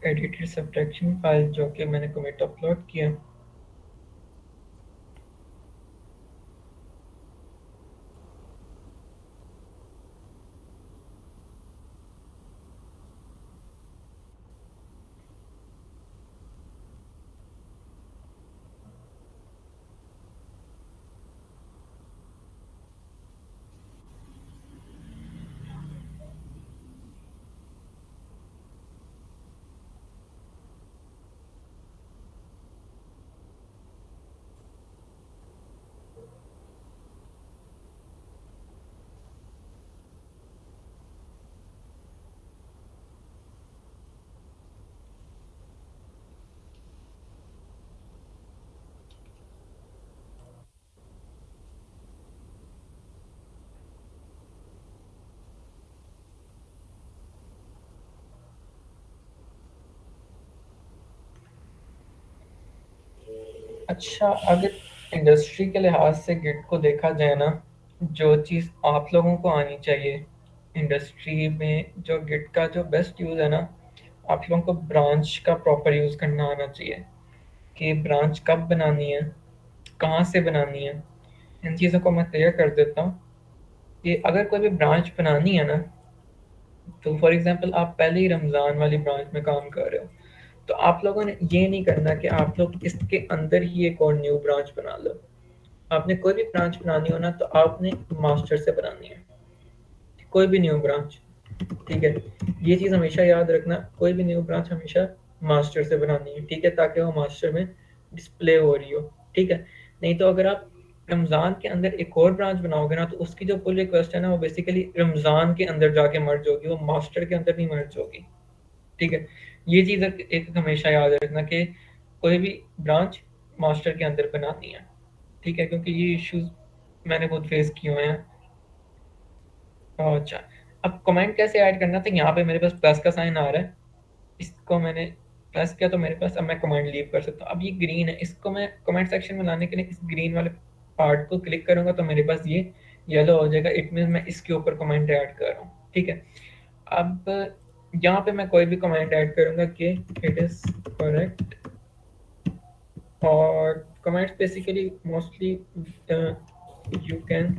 एडिटेड सब्ट्रैक्शन फाइल जो कि मैंने कमिट अपलोड किया। अच्छा, अगर इंडस्ट्री के लिहाज से गिट को देखा जाए ना, जो चीज़ आप लोगों को आनी चाहिए इंडस्ट्री में, जो गिट का जो बेस्ट यूज़ है ना, आप लोगों को ब्रांच का प्रॉपर यूज़ करना आना चाहिए कि ब्रांच कब बनानी है, कहाँ से बनानी है। इन चीज़ों को मैं क्लियर कर देता हूँ कि अगर कोई भी ब्रांच बनानी है ना, तो फॉर एग्जांपल आप पहले ही रमज़ान वाली ब्रांच में काम कर रहे हो, तो आप लोगों ने ये नहीं करना कि आप लोग इसके अंदर ही एक और न्यू ब्रांच बना लो। आपने कोई भी ब्रांच बनानी हो ना, तो आपने मास्टर से बनानी है, कोई भी न्यू ब्रांच। ठीक है, ये चीज़ हमेशा याद रखना, कोई भी न्यू ब्रांच हमेशा मास्टर से बनानी है। ठीक है, ताकि वो मास्टर में डिस्प्ले हो रही हो। ठीक है, नहीं तो अगर आप रमज़ान के अंदर एक और ब्रांच बनाओगे ना, तो उसकी जो पुल रिक्वेस्ट है ना, वो बेसिकली रमज़ान के अंदर जाके मर्ज होगी, वो मास्टर के अंदर नहीं मर्ज होगी। ठीक है, ये चीज़ एक हमेशा याद रखना कि कोई भी ब्रांच मास्टर के अंदर बनानी है। ठीक है, क्योंकि ये इश्यूज मैंने खुद फेस किए हुए हैं। अच्छा, अब कमेंट कैसे ऐड करना था, यहाँ पे मेरे पास प्लस का साइन आ रहा है, इसको मैंने प्लस किया तो मेरे पास अब मैं कमेंट लीव कर सकता हूँ। अब ये ग्रीन है, इसको मैं कमेंट सेक्शन में लाने के लिए इस ग्रीन वाले पार्ट को क्लिक करूंगा तो मेरे पास ये येलो हो जाएगा, इट मीन मैं इसके ऊपर कमेंट ऐड कर रहा हूँ। ठीक है, अब यहाँ पे मैं कोई भी कमेंट ऐड करूंगा कि इट इज करेक्ट, और comments basically mostly you can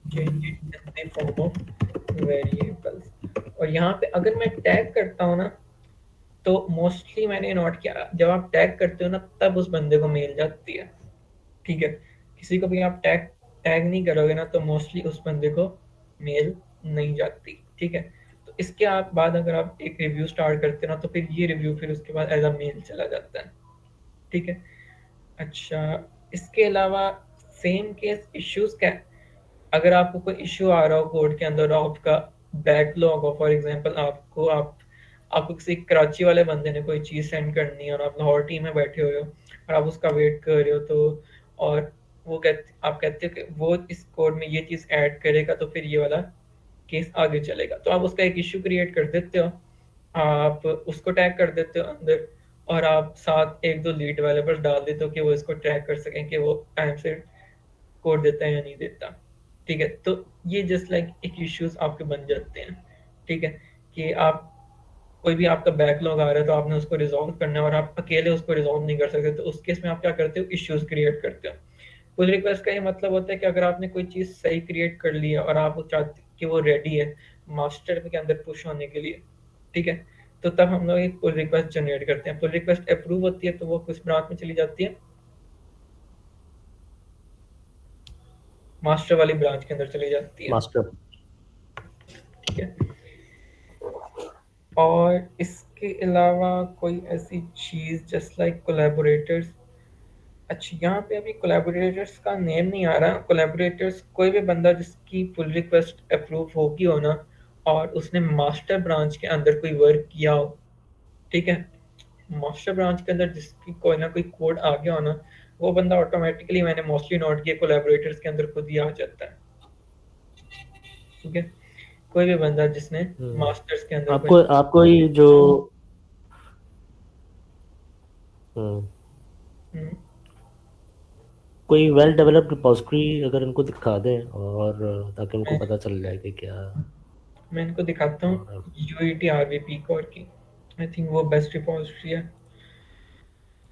change it in the form of variables. और यहाँ पे अगर मैं टैग करता हूँ ना, तो मोस्टली मैंने नोट किया, जब आप टैग करते हो ना, तब उस बंदे को मेल जाती है। ठीक है, किसी को भी आप टैग टैग नहीं करोगे ना, तो मोस्टली उस बंदे को मेल नहीं जाती। ठीक है, तो इसके आप बाद अगर आप एक रिव्यू स्टार्ट करते हो ना, तो फिर ये रिव्यू फिर उसके बाद एज अ मेल चला जाता है। ठीक है, अच्छा, इसके अलावा सेम केस इश्यूज क्या, अगर आपको कोई इश्यू आ रहा हो कोड के अंदर, आपका बैकलॉग हो, फॉर एग्जांपल आपको किसी कराची वाले बंदे ने कोई चीज़ सेंड करनी है और आप लाहौर टीम में बैठे हुए हो और आप उसका वेट कर रहे हो, तो और आप कहते हो कि वो इस कोड में ये चीज़ ऐड करेगा तो फिर ये वाला केस आगे चलेगा, तो आप उसका एक इश्यू क्रिएट कर देते हो, आप उसको टैग कर देते हो अंदर, और आप साथ एक दो लीड डेवलपर्स डाल देते हो कि वो इसको ट्रैक कर सकें कि वो टाइम से कोड देता है या नहीं देता। ठीक है, तो ये जस्ट लाइक एक इश्यूज आपके बन जाते हैं। ठीक है, कि आप कोई भी आपका बैकलॉग आ रहा है तो आपने उसको रिजॉल्व करना है और आप अकेले उसको रिजॉल्व नहीं कर सकते, तो उस केस में आप क्या करते हो, इश्यूज क्रिएट करते हो। पुल रिक्वेस्ट का ये मतलब होता है कि अगर आपने कोई चीज़ सही क्रिएट कर ली है और आप चाहते कि वो रेडी है मास्टर के अंदर पुश होने के लिए, ठीक है, तो तब हम लोग एक पुल रिक्वेस्ट जनरेट करते हैं। पुल रिक्वेस्ट अप्रूव होती है तो वो किस ब्रांच में चली जाती है, मास्टर वाली ब्रांच के अंदर चली जाती है। मास्टर। ठीक है, और इसके अलावा कोई ऐसी चीज़ जस्ट लाइक कोलैबोरेटर्स। अच्छा, यहाँ पे अभी कोलैबोरेटर्स का नेम नहीं आ रहा। कोलैबोरेटर्स कोई भी बंदा जिसकी पुल रिक्वेस्ट अप्रूव होगी हो ना, और उसने मास्टर ब्रांच के अंदर कोई वर्क किया हो। ठीक है, मास्टर ब्रांच के अंदर जिसकी कोई ना कोई कोड आ गया हो ना, वो बंदा ऑटोमेटिकली, मैंने मोस्टली नोट किया, कोलैबोरेटर्स के अंदर खुद ही आ जाता है। ठीक है, कोई भी बंदा जिसने मास्टर्स के अंदर आपको कुछ आपको ये जो हम्म, हम्म, कोई वेल डेवलप्ड रिपोजिटरी अगर इनको दिखा दें, और ताकि उनको मैं पता चल जाए कि क्या मैं इनको दिखाता हो रहा है। हूँ यूईटी आरवीपी कोर की। आई थिंक वो बेस्ट रिपोजिटरी है,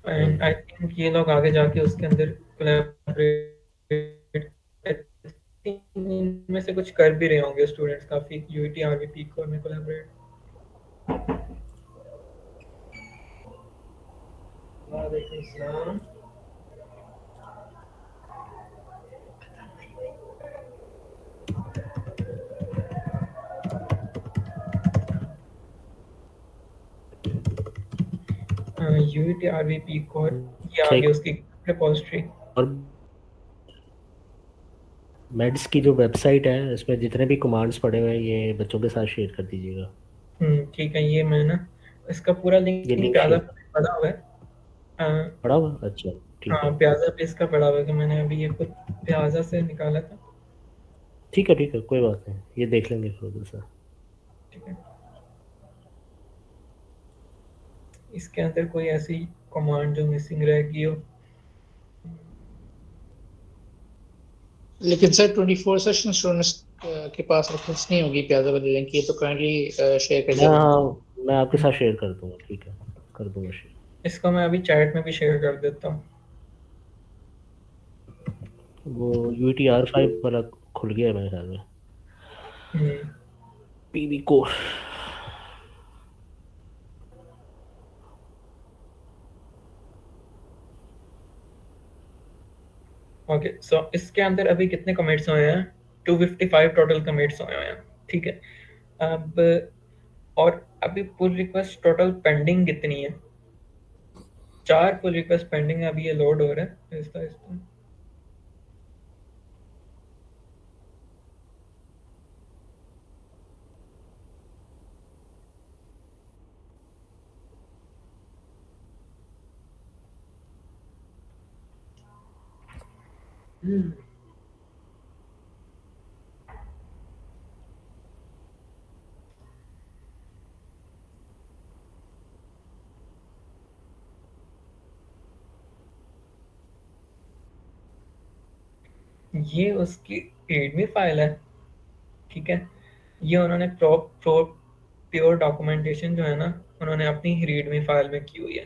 एंड आई थिंक ये लोग आगे जाके उसके अंदर कोलैबोरेट इनमें से कुछ कर भी रहे होंगे स्टूडेंट्स काफी, यूईटी आरवीपी कोर में कोलैबोरेट। वालेकुम सलाम। यूईटी आरवीपी कोर, ये अच्छा, आगे एक उसकी रिपोजिटरी। और मेड्स की जो वेबसाइट है, इसमें जितने भी कमांड्स पड़े हुए हैं ये बच्चों के साथ शेयर कर दीजिएगा। ठीक है, ये मैं ना इसका पूरा ये लिंक लिंक प्याजा शेयर पे पड़ा हुआ है। पड़ा हुआ, अच्छा ठीक हाँ, है। प्याजा पे इसका पड़ा हुआ है कि मैंने अभी ये खुद प्याजा से निकाला था। ठीक है ठीक है, कोई बात नहीं, ये देख लेंगे फिर उधर से। ठीक है, इसके अंदर कोई ऐसी कमांड जो मिसिंग रह गई हो लेकिन सर 24 सेशन स्टूडेंट्स के पास रेफरेंस नहीं होगी प्याजा वाली लिंक की, तो काइंडली शेयर कर मैं देना। मैं आपके साथ शेयर कर दूंगा, ठीक है, कर दूंगा शेयर। इसको मैं अभी चैट में भी शेयर कर देता हूँ। वो UTR5 वाला खुल गया है मेरे ख्याल में, हम्म, पीवी कोर। ओके, सो इसके अंदर अभी कितने कमिट्स हुए हैं? 255 टोटल कमिट्स हुए हैं, ठीक है। अब और अभी पुल रिक्वेस्ट टोटल पेंडिंग कितनी है? 4 पुल रिक्वेस्ट पेंडिंग है, अभी ये लोड हो रहा है आहिस्ता आहिस्ता। ये उसकी रीडमी फाइल है, ठीक है। ये उन्होंने प्रो प्रो प्योर डॉक्यूमेंटेशन जो है ना, उन्होंने अपनी रीडमी फाइल में की हुई है,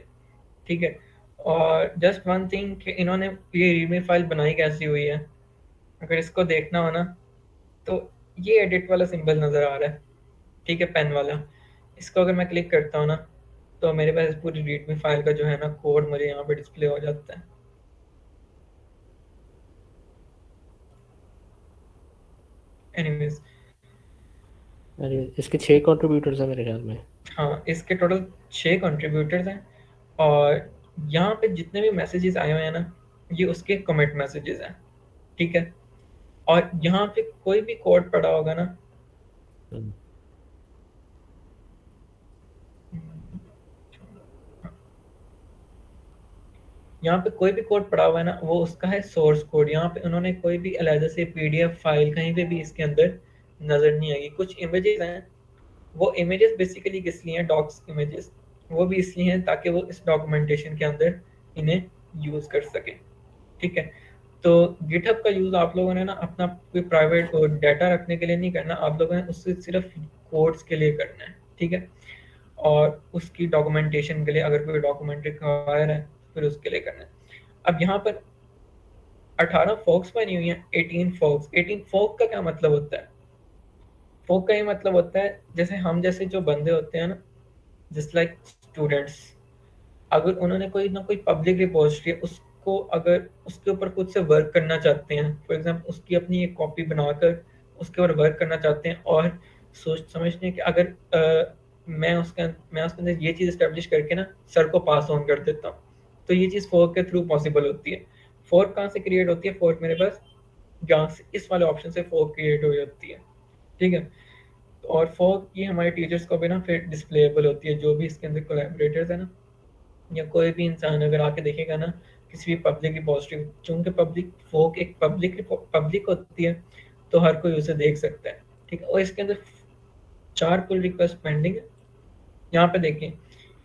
ठीक है। और जस्ट वन थिंग कि इन्होंने ये रीडमी फाइल बनाई कैसी हुई है, अगर इसको देखना हो ना, तो ये एडिट वाला सिंबल नज़र आ रहा है, ठीक है, पेन वाला। इसको अगर मैं क्लिक करता हूँ ना, तो मेरे पास पूरी रीडमी फाइल का जो है ना कोड मुझे यहाँ पे डिस्प्ले हो जाता है। एनीवेज, अरे इसके 6 कंट्रीब्यूटर्स हैं मेरे ख्याल में। हाँ, इसके टोटल 6 कंट्रीब्यूटर्स हैं, और यहाँ पे जितने भी मैसेजेस आए हुए हैं ना, ये उसके कमिट मैसेजेस हैं, ठीक है। और यहाँ पे कोई भी कोड पड़ा होगा ना, हम्म, यहाँ पे कोई भी कोड पड़ा हुआ है ना, वो उसका है सोर्स कोड। यहाँ पे उन्होंने कोई भी अलग से पीडीएफ फाइल कहीं पे भी इसके अंदर नजर नहीं आएगी। कुछ इमेजेस हैं, वो इमेजेस बेसिकली किस लिए हैं, डॉक्स इमेजेस, वो भी इसलिए हैं ताकि वो इस डॉक्यूमेंटेशन के अंदर इन्हें यूज कर सके, ठीक है। तो गिटहब का यूज आप लोगों ने ना अपना कोई प्राइवेट डाटा रखने के लिए नहीं करना, आप लोगों ने उससे सिर्फ कोड्स के लिए करना है, ठीक है। और उसकी डॉक्यूमेंटेशन के लिए अगर कोई डॉक्यूमेंट रिक्वायर है, फिर उसके लिए करना है। अब यहाँ पर 18 फोक्स बनी हुई हैं, 18 फोक्स। 18 फोक का क्या मतलब होता है? फोक का ये मतलब होता है जैसे हम जैसे जो बंदे होते हैं ना, जस्ट लाइक स्टूडेंट्स, अगर उन्होंने कोई ना कोई पब्लिक रिपोजिटरी उसको अगर उसके ऊपर खुद से वर्क करना चाहते हैं, फॉर एग्जांपल उसकी अपनी एक कॉपी बनाकर उसके ऊपर वर्क करना चाहते हैं, और सोच समझते हैं कि अगर मैं उसके अंदर ये चीज़ स्टैब्लिश करके ना सर को पास ऑन कर देता हूँ, तो ये चीज़ फोर्क के थ्रू पॉसिबल होती है। फोर्क कहाँ से क्रिएट होती है? फोर्क मेरे पास यहाँ से इस वाले ऑप्शन से फोर्क क्रिएट हो जाती है, ठीक है। और फोर्क ये हमारे टीचर्स को भी ना फिर डिस्प्लेबल होती है, जो भी इसके अंदर कोलैबोरेटर्स है ना, या कोई भी इंसान अगर आके देखेगा ना किसी भी पब्लिक रिपोजिटरी, चूंकि पब्लिक फोक एक पब्लिक होती है, तो हर कोई उसे देख सकता है, ठीक है। और इसके अंदर 4 पुल रिक्वेस्ट पेंडिंग है। यहाँ पे देखिए,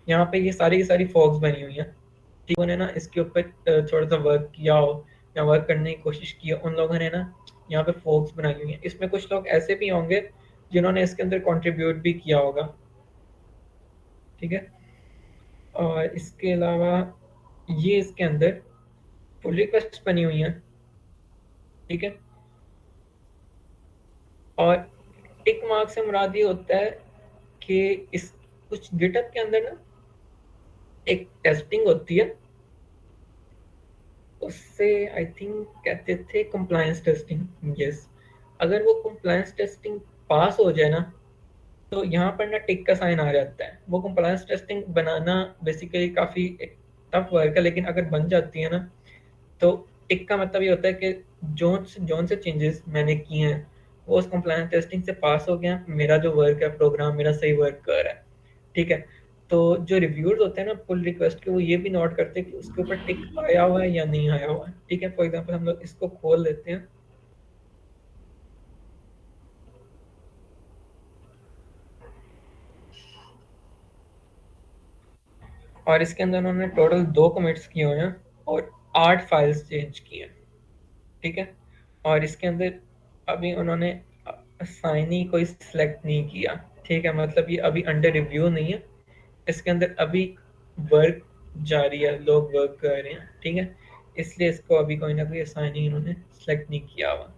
यहाँ पे ये सारी की सारी फोक्स बनी हुई हैं, ठीक। उन्होंने ना इसके ऊपर थोड़ा सा वर्क किया हो या वर्क करने की कोशिश की हो, उन लोगों ने ना यहाँ पे फोक्स बनाई हुई हैं। इसमें कुछ लोग ऐसे भी होंगे जिन्होंने इसके अंदर कंट्रीब्यूट भी किया होगा, ठीक है। और इसके अलावा ये इसके अंदर पुल रिक्वेस्ट बनी हुई हैं, ठीक है। और टिक मार्क से मुराद ये होता है कि इस कुछ गिटहब के अंदर ना एक टेस्टिंग होती है, उससे आई थिंक कहते थे कंप्लायंस टेस्टिंग, यस। अगर वो कंप्लायंस टेस्टिंग पास हो जाए ना, तो यहाँ पर ना टिक का साइन आ जाता है। वो कंप्लायंस टेस्टिंग बनाना बेसिकली काफ़ी टफ वर्क है, लेकिन अगर बन जाती है ना, तो टिक का मतलब ये होता है कि जोन से चेंजेस मैंने किए हैं वो उस कंप्लायंस टेस्टिंग से पास हो गया, मेरा जो वर्क है प्रोग्राम मेरा सही वर्क कर रहा है, ठीक है। तो जो रिव्यूअर्स होते हैं ना पुल रिक्वेस्ट के, वो ये भी नोट करते हैं कि उसके ऊपर टिक आया हुआ है या नहीं आया हुआ है, ठीक है। फॉर एग्जांपल हम लोग इसको खोल लेते हैं, और इसके अंदर उन्होंने टोटल 2 कमिट्स किए हुए हैं और 8 फाइल्स चेंज की हैं, ठीक है। और इसके अंदर अभी उन्होंने असाइनी कोई सिलेक्ट नहीं किया, ठीक है, मतलब ये अभी अंडर रिव्यू नहीं है, इसके अंदर अभी वर्क जारी है, लोग वर्क कर रहे हैं, ठीक है, इसलिए इसको अभी कोई ना कोई असाइनी इन्होंने सिलेक्ट नहीं किया हुआ,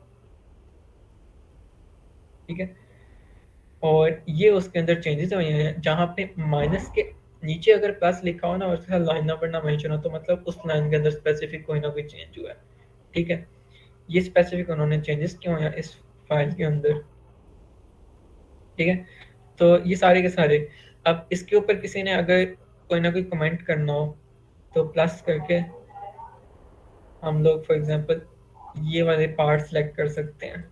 ठीक है। और ये उसके अंदर चेंजेस हुए हैं, जहाँ पे माइनस के नीचे अगर प्लस लिखा हो ना और उसके साथ लाइन नंबर ना मेंशन हो तो मतलब उस लाइन के अंदर स्पेसिफिक कोई ना कोई चेंज हुआ है, ठीक है। ये स्पेसिफिक उन्होंने चेंजेस किए हुए हैं इस फाइल के अंदर, ठीक है। तो ये सारे के सारे, अब इसके ऊपर किसी ने अगर कोई ना कोई कमेंट करना हो तो प्लस करके हम लोग फॉर एग्जांपल ये वाले पार्ट सेलेक्ट कर सकते हैं,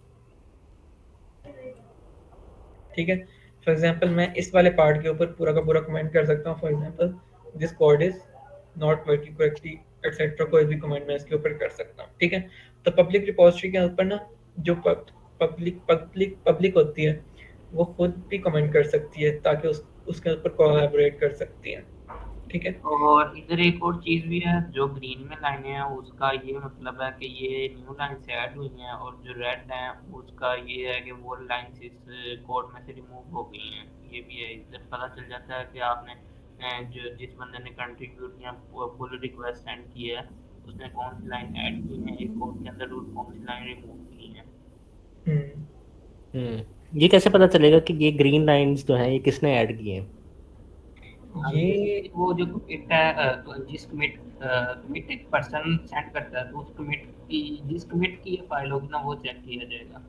ठीक है। फॉर एग्जांपल मैं इस वाले पार्ट के ऊपर पूरा का पूरा कमेंट कर सकता हूँ, for example this code is not working correctly etcetera, कोई भी कमेंट मैं इसके ऊपर कर सकता हूँ, ठीक है। तो पब्लिक रिपोजिटरी के ऊपर ना जो पब्लिक होती है वो खुद भी कमेंट कर सकती है ताकि उसके ऊपर कोलैबोरेट कर सकती है, ठीक है। और इधर एक और चीज भी है, जो ग्रीन में लाइनें हैं उसका ये मतलब है कि ये न्यू लाइन्स ऐड हुई हैं, और जो रेड है उसका ये है कि वो लाइन्स इस कोड में से रिमूव हो गई हैं। ये भी है, इधर पता चल जाता है कि आपने जो जिस बंदे ने कंट्रीब्यूट या पुल रिक्वेस्ट सेंड की है उसने कौन सी लाइन ऐड की है एक कोड के अंदर और कौन सी लाइन रिमूव की है। ये कैसे पता चलेगा कि ये ग्रीन लाइंस जो हैं ये किसने ऐड किए हैं? ये वो जो कमिट है, जिस कमिट एक पर्सन सेंड करता है तो उस कमिट की जिस कमिट की ये फाइल होगी ना वो चेक किया जाएगा।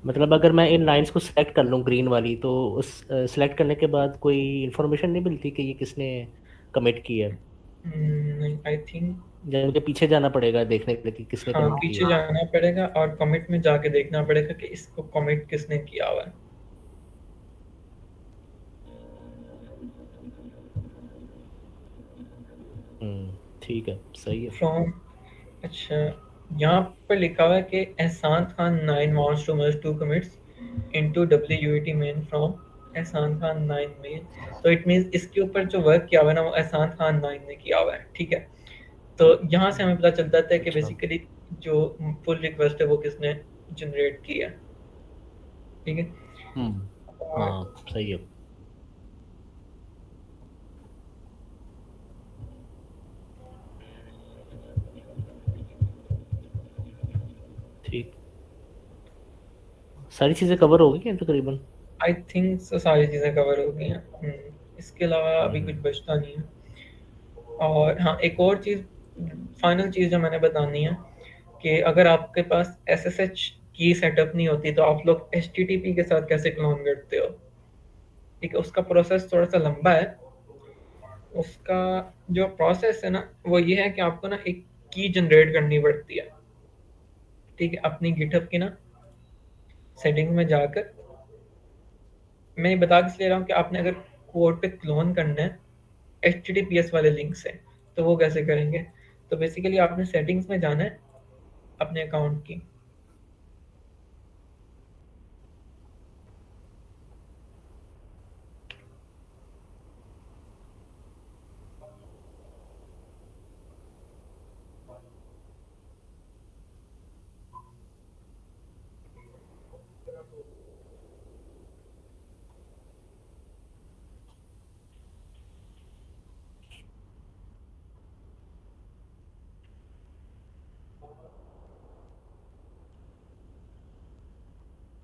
मतलब अगर मैं इन लाइंस को सिलेक्ट कर लूँ ग्रीन वाली तो उस सिलेक्ट करने के बाद कोई इन्फॉर्मेशन नहीं मिलती कि ये किसने कमिट की है, नहीं आई थिंक, या मुझे पीछे जाना पड़ेगा देखने के लिए कि किसने हाँ कमिट की पीछे है? जाना पड़ेगा और कमिट में जाके देखना पड़ेगा कि इसको कमिट किसने किया हुआ है। ठीक है, सही है। फ्रॉम, अच्छा, यहाँ पर लिखा हुआ है कि एहसान Khan 9 wants to merge 2 commits into WUET main from एहसान खान 9 main, तो इट मींस इसके ऊपर जो वर्क किया हुआ है ना वो एहसान खान 9 ने किया हुआ है, ठीक है। तो यहाँ से हमें पता चल जाता है कि अच्छा। बेसिकली जो पुल रिक्वेस्ट है वो किसने जनरेट की है, ठीक है। और हाँ सही है। ठीक, सारी चीज़ें कवर हो गई हैं तकरीबन। आई थिंक सारी चीज़ें कवर हो गई हैं, इसके अलावा अभी कुछ बचता नहीं है। और हाँ एक और चीज़, फाइनल चीज़ जो मैंने बतानी है कि अगर आपके पास SSH की सेटअप नहीं होती तो आप लोग HTTP के साथ कैसे क्लोन करते हो, ठीक है। उसका प्रोसेस थोड़ा सा लंबा है, उसका जो प्रोसेस है ना वो ये है कि आपको ना एक की जनरेट करनी पड़ती है, ठीक है, अपनी गिटहब की ना सेटिंग में जाकर। मैं ये बता किस ले रहा हूँ कि आपने अगर कोड पे क्लोन करना है HTTPS वाले लिंक से तो वो कैसे करेंगे, तो बेसिकली आपने सेटिंग्स में जाना है अपने अकाउंट की,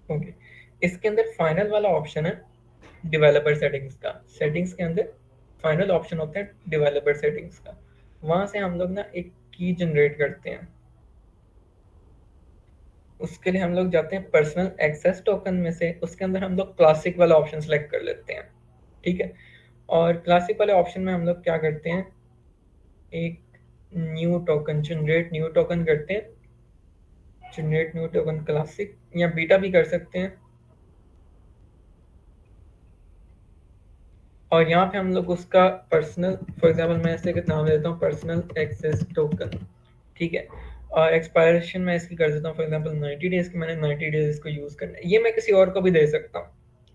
ओके। इसके अंदर फाइनल वाला ऑप्शन है डेवलपर सेटिंग्स का, सेटिंग्स के अंदर फाइनल ऑप्शन होता है डेवलपर सेटिंग्स का, वहां से हम लोग ना एक की जनरेट करते हैं। उसके लिए हम लोग जाते हैं पर्सनल एक्सेस टोकन में से, उसके अंदर हम लोग क्लासिक वाला ऑप्शन सेलेक्ट कर लेते हैं, ठीक है। और क्लासिक वाले ऑप्शन में हम लोग क्या करते हैं, एक new token generate new token करते हैं, जनरेट न्यू टोकन क्लासिक या बीटा भी कर सकते हैं। और यहाँ पे हम लोग उसका पर्सनल, फॉर एग्जांपल मैं ऐसे एक नाम देता हूँ पर्सनल एक्सेस टोकन, ठीक है। और एक्सपायरेशन मैं इसकी कर देता हूँ फॉर एग्जांपल 90 डेज की, मैंने 90 डेज इसको यूज़ करना है। ये मैं किसी और को भी दे सकता हूँ,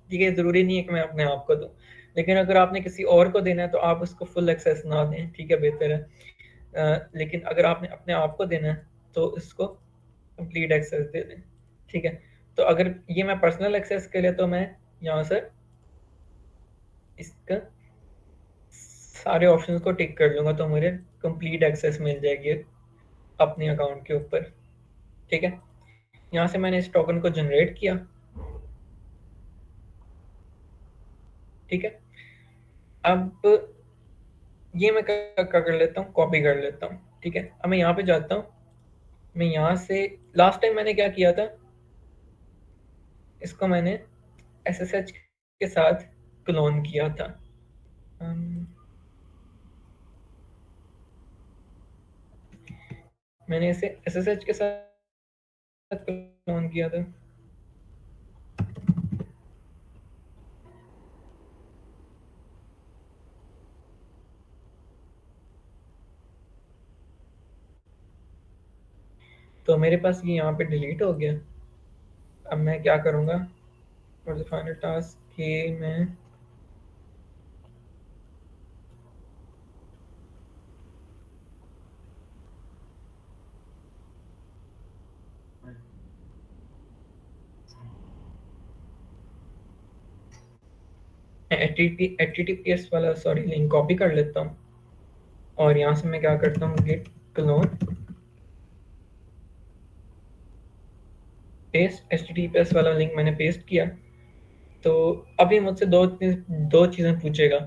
ठीक है, ज़रूरी नहीं है कि मैं अपने आप को दूँ, लेकिन अगर आपने किसी और को देना है तो आप उसको फुल एक्सेस ना दें, ठीक है, बेहतर है। लेकिन अगर आपने अपने आप को देना है तो इसको कंप्लीट एक्सेस दे दें, ठीक है। तो अगर ये मैं पर्सनल एक्सेस के लिए, तो मैं यहाँ से इसका सारे ऑप्शंस को टिक कर लूँगा, तो मुझे कंप्लीट एक्सेस मिल जाएगी अपने अकाउंट के ऊपर, ठीक है। यहाँ से मैंने इस टोकन को जनरेट किया, ठीक है। अब ये मैं क्या कर लेता हूँ, कॉपी कर लेता हूँ, ठीक है। अब मैं यहाँ पे जाता हूँ, मैं यहाँ से लास्ट टाइम मैंने क्या किया था, इसको मैंने SSH के साथ क्लोन किया था। मैंने इसे SSH के साथ क्लोन किया था। तो मेरे पास ये यहाँ पे डिलीट हो गया। अब मैं क्या करूँगा, फॉर द फाइनल टास्क कि मैं HTTPS वाला लिंक कॉपी कर लेता हूँ, और यहाँ से मैं क्या करता हूँ, git clone पेस्ट, HTTPS वाला लिंक मैंने पेस्ट किया। तो अभी मुझसे दो चीज़ें पूछेगा।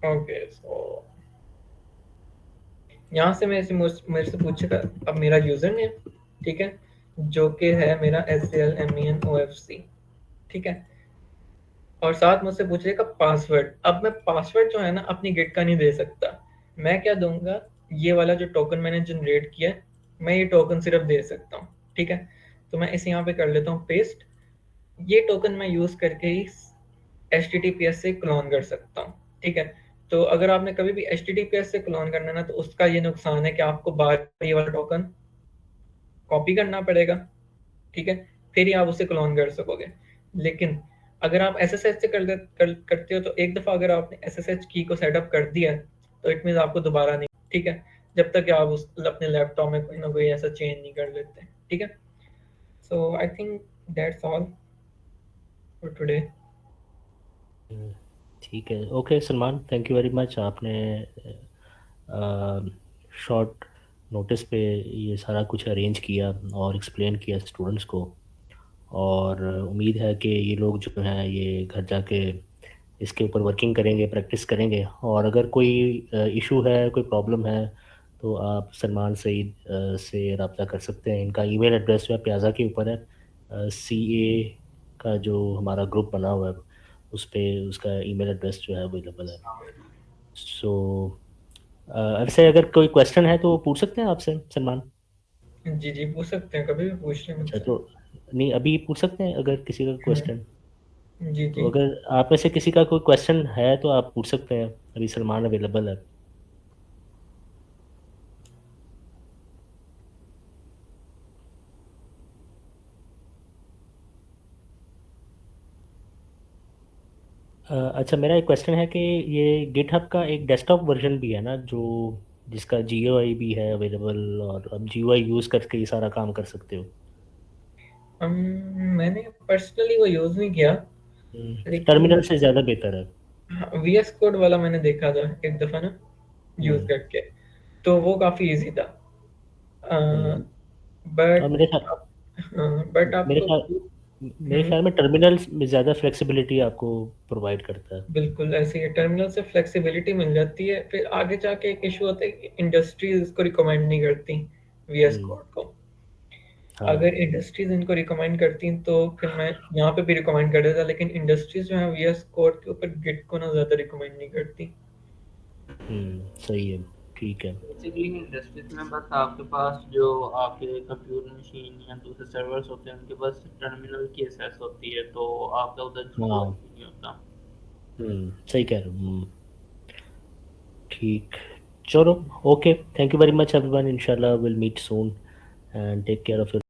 ओके, सो यहाँ से मेरे से पूछेगा अब मेरा यूजर नेम, ठीक है, जो कि है मेरा SLMENOFC, ठीक है। और साथ मुझसे पूछेगा पासवर्ड। अब मैं पासवर्ड जो है ना अपनी गिट का नहीं दे सकता। मैं क्या दूंगा, ये वाला जो टोकन मैंने जनरेट किया है, मैं ये टोकन सिर्फ दे सकता हूँ, ठीक है। तो मैं इसे यहाँ पे कर लेता हूँ पेस्ट। ये टोकन मैं यूज करके ही HTTPS से क्लोन कर सकता हूँ, ठीक है। तो अगर आपने कभी भी HTTPS से क्लोन करना ना, तो उसका ये नुकसान है कि आपको बार ये वाला टोकन कॉपी करना पड़ेगा, ठीक है, फिर ही आप उसे क्लोन कर सकोगे। लेकिन अगर आप SSH से करते हो, तो एक दफ़ा अगर आपने SSH की को सेटअप कर दिया है, तो इट मीन्स आपको दोबारा नहीं, ठीक है, जब तक कि आप उस अपने लैपटॉप में कोई ना कोई ऐसा चेंज नहीं कर लेते, ठीक है। So I think that's all for today. ठीक है, okay Salman, thank you very much. आपने शॉर्ट नोटिस पे ये सारा कुछ अरेंज किया और एक्सप्लेन किया स्टूडेंट्स को, और उम्मीद है कि ये लोग जो हैं ये घर जाके इसके ऊपर वर्किंग करेंगे, प्रैक्टिस करेंगे। और अगर कोई इशू है, कोई प्रॉब्लम है, तो आप सलमान सईद से रब्ता कर सकते हैं। इनका ईमेल एड्रेस जो है प्याजा के ऊपर है, CA का जो हमारा ग्रुप बना हुआ है उस पर उसका ईमेल एड्रेस जो है अवेलेबल है। सो ऐसे अगर कोई क्वेश्चन है तो पूछ सकते हैं आपसे सलमान। जी जी, पूछ सकते हैं, कभी भी पूछ लें अच्छा, मुझसे। तो नहीं, अभी पूछ सकते हैं अगर किसी का क्वेश्चन। जी तो जी। अगर आप में से किसी का कोई क्वेश्चन है तो आप पूछ सकते हैं, अभी सलमान अवेलेबल है। अच्छा, मेरा एक क्वेश्चन है कि ये गिटहब का एक डेस्कटॉप वर्जन भी है ना, जो जिसका GUI भी है अवेलेबल, और आप GUI यूज़ करके ये सारा काम कर सकते हो। हम मैंने पर्सनली वो यूज़ नहीं किया, लेकिन टर्मिनल से ज़्यादा बेहतर है। VS कोड वाला मैंने देखा था एक दफ़ा ना, यूज़ हम्म, करके, तो वो काफ़ी इजी था। हम्म। और बट बट मेरे आपको ख्याल मेरे हम्म, ख्याल में टर्मिनल में ज़्यादा फ्लेक्सिबिलिटी आपको प्रोवाइड करता है। बिल्कुल ऐसे ही टर्मिनल से फ्लेक्सिबिलिटी मिल जाती है। फिर आगे जाके एक इशू होता है कि इंडस्ट्रीज इसको रिकमेंड नहीं करती VS हम्म, कोड को। हाँ। अगर इंडस्ट्रीज इनको रिकमेंड करती तो फिर मैं यहाँ पे भी रिकमेंड कर देता, लेकिन इंडस्ट्रीज जो है VS कोड के ऊपर गिट को ना ज़्यादा रिकमेंड नहीं करती। सही है, ठीक है। बेसिकली इंडस्ट्रीज में बस आपके पास जो आपके कंप्यूटर मशीन या दूसरे सर्वर्स होते हैं उनके पास टर्मिनल की एक्सेस होती है, तो आपका उधर GUI हाँ, नहीं होता। सही कह रहे हो। ठीक, चलो, okay, thank you very much everyone, इंशाल्लाह will meet soon, and take care of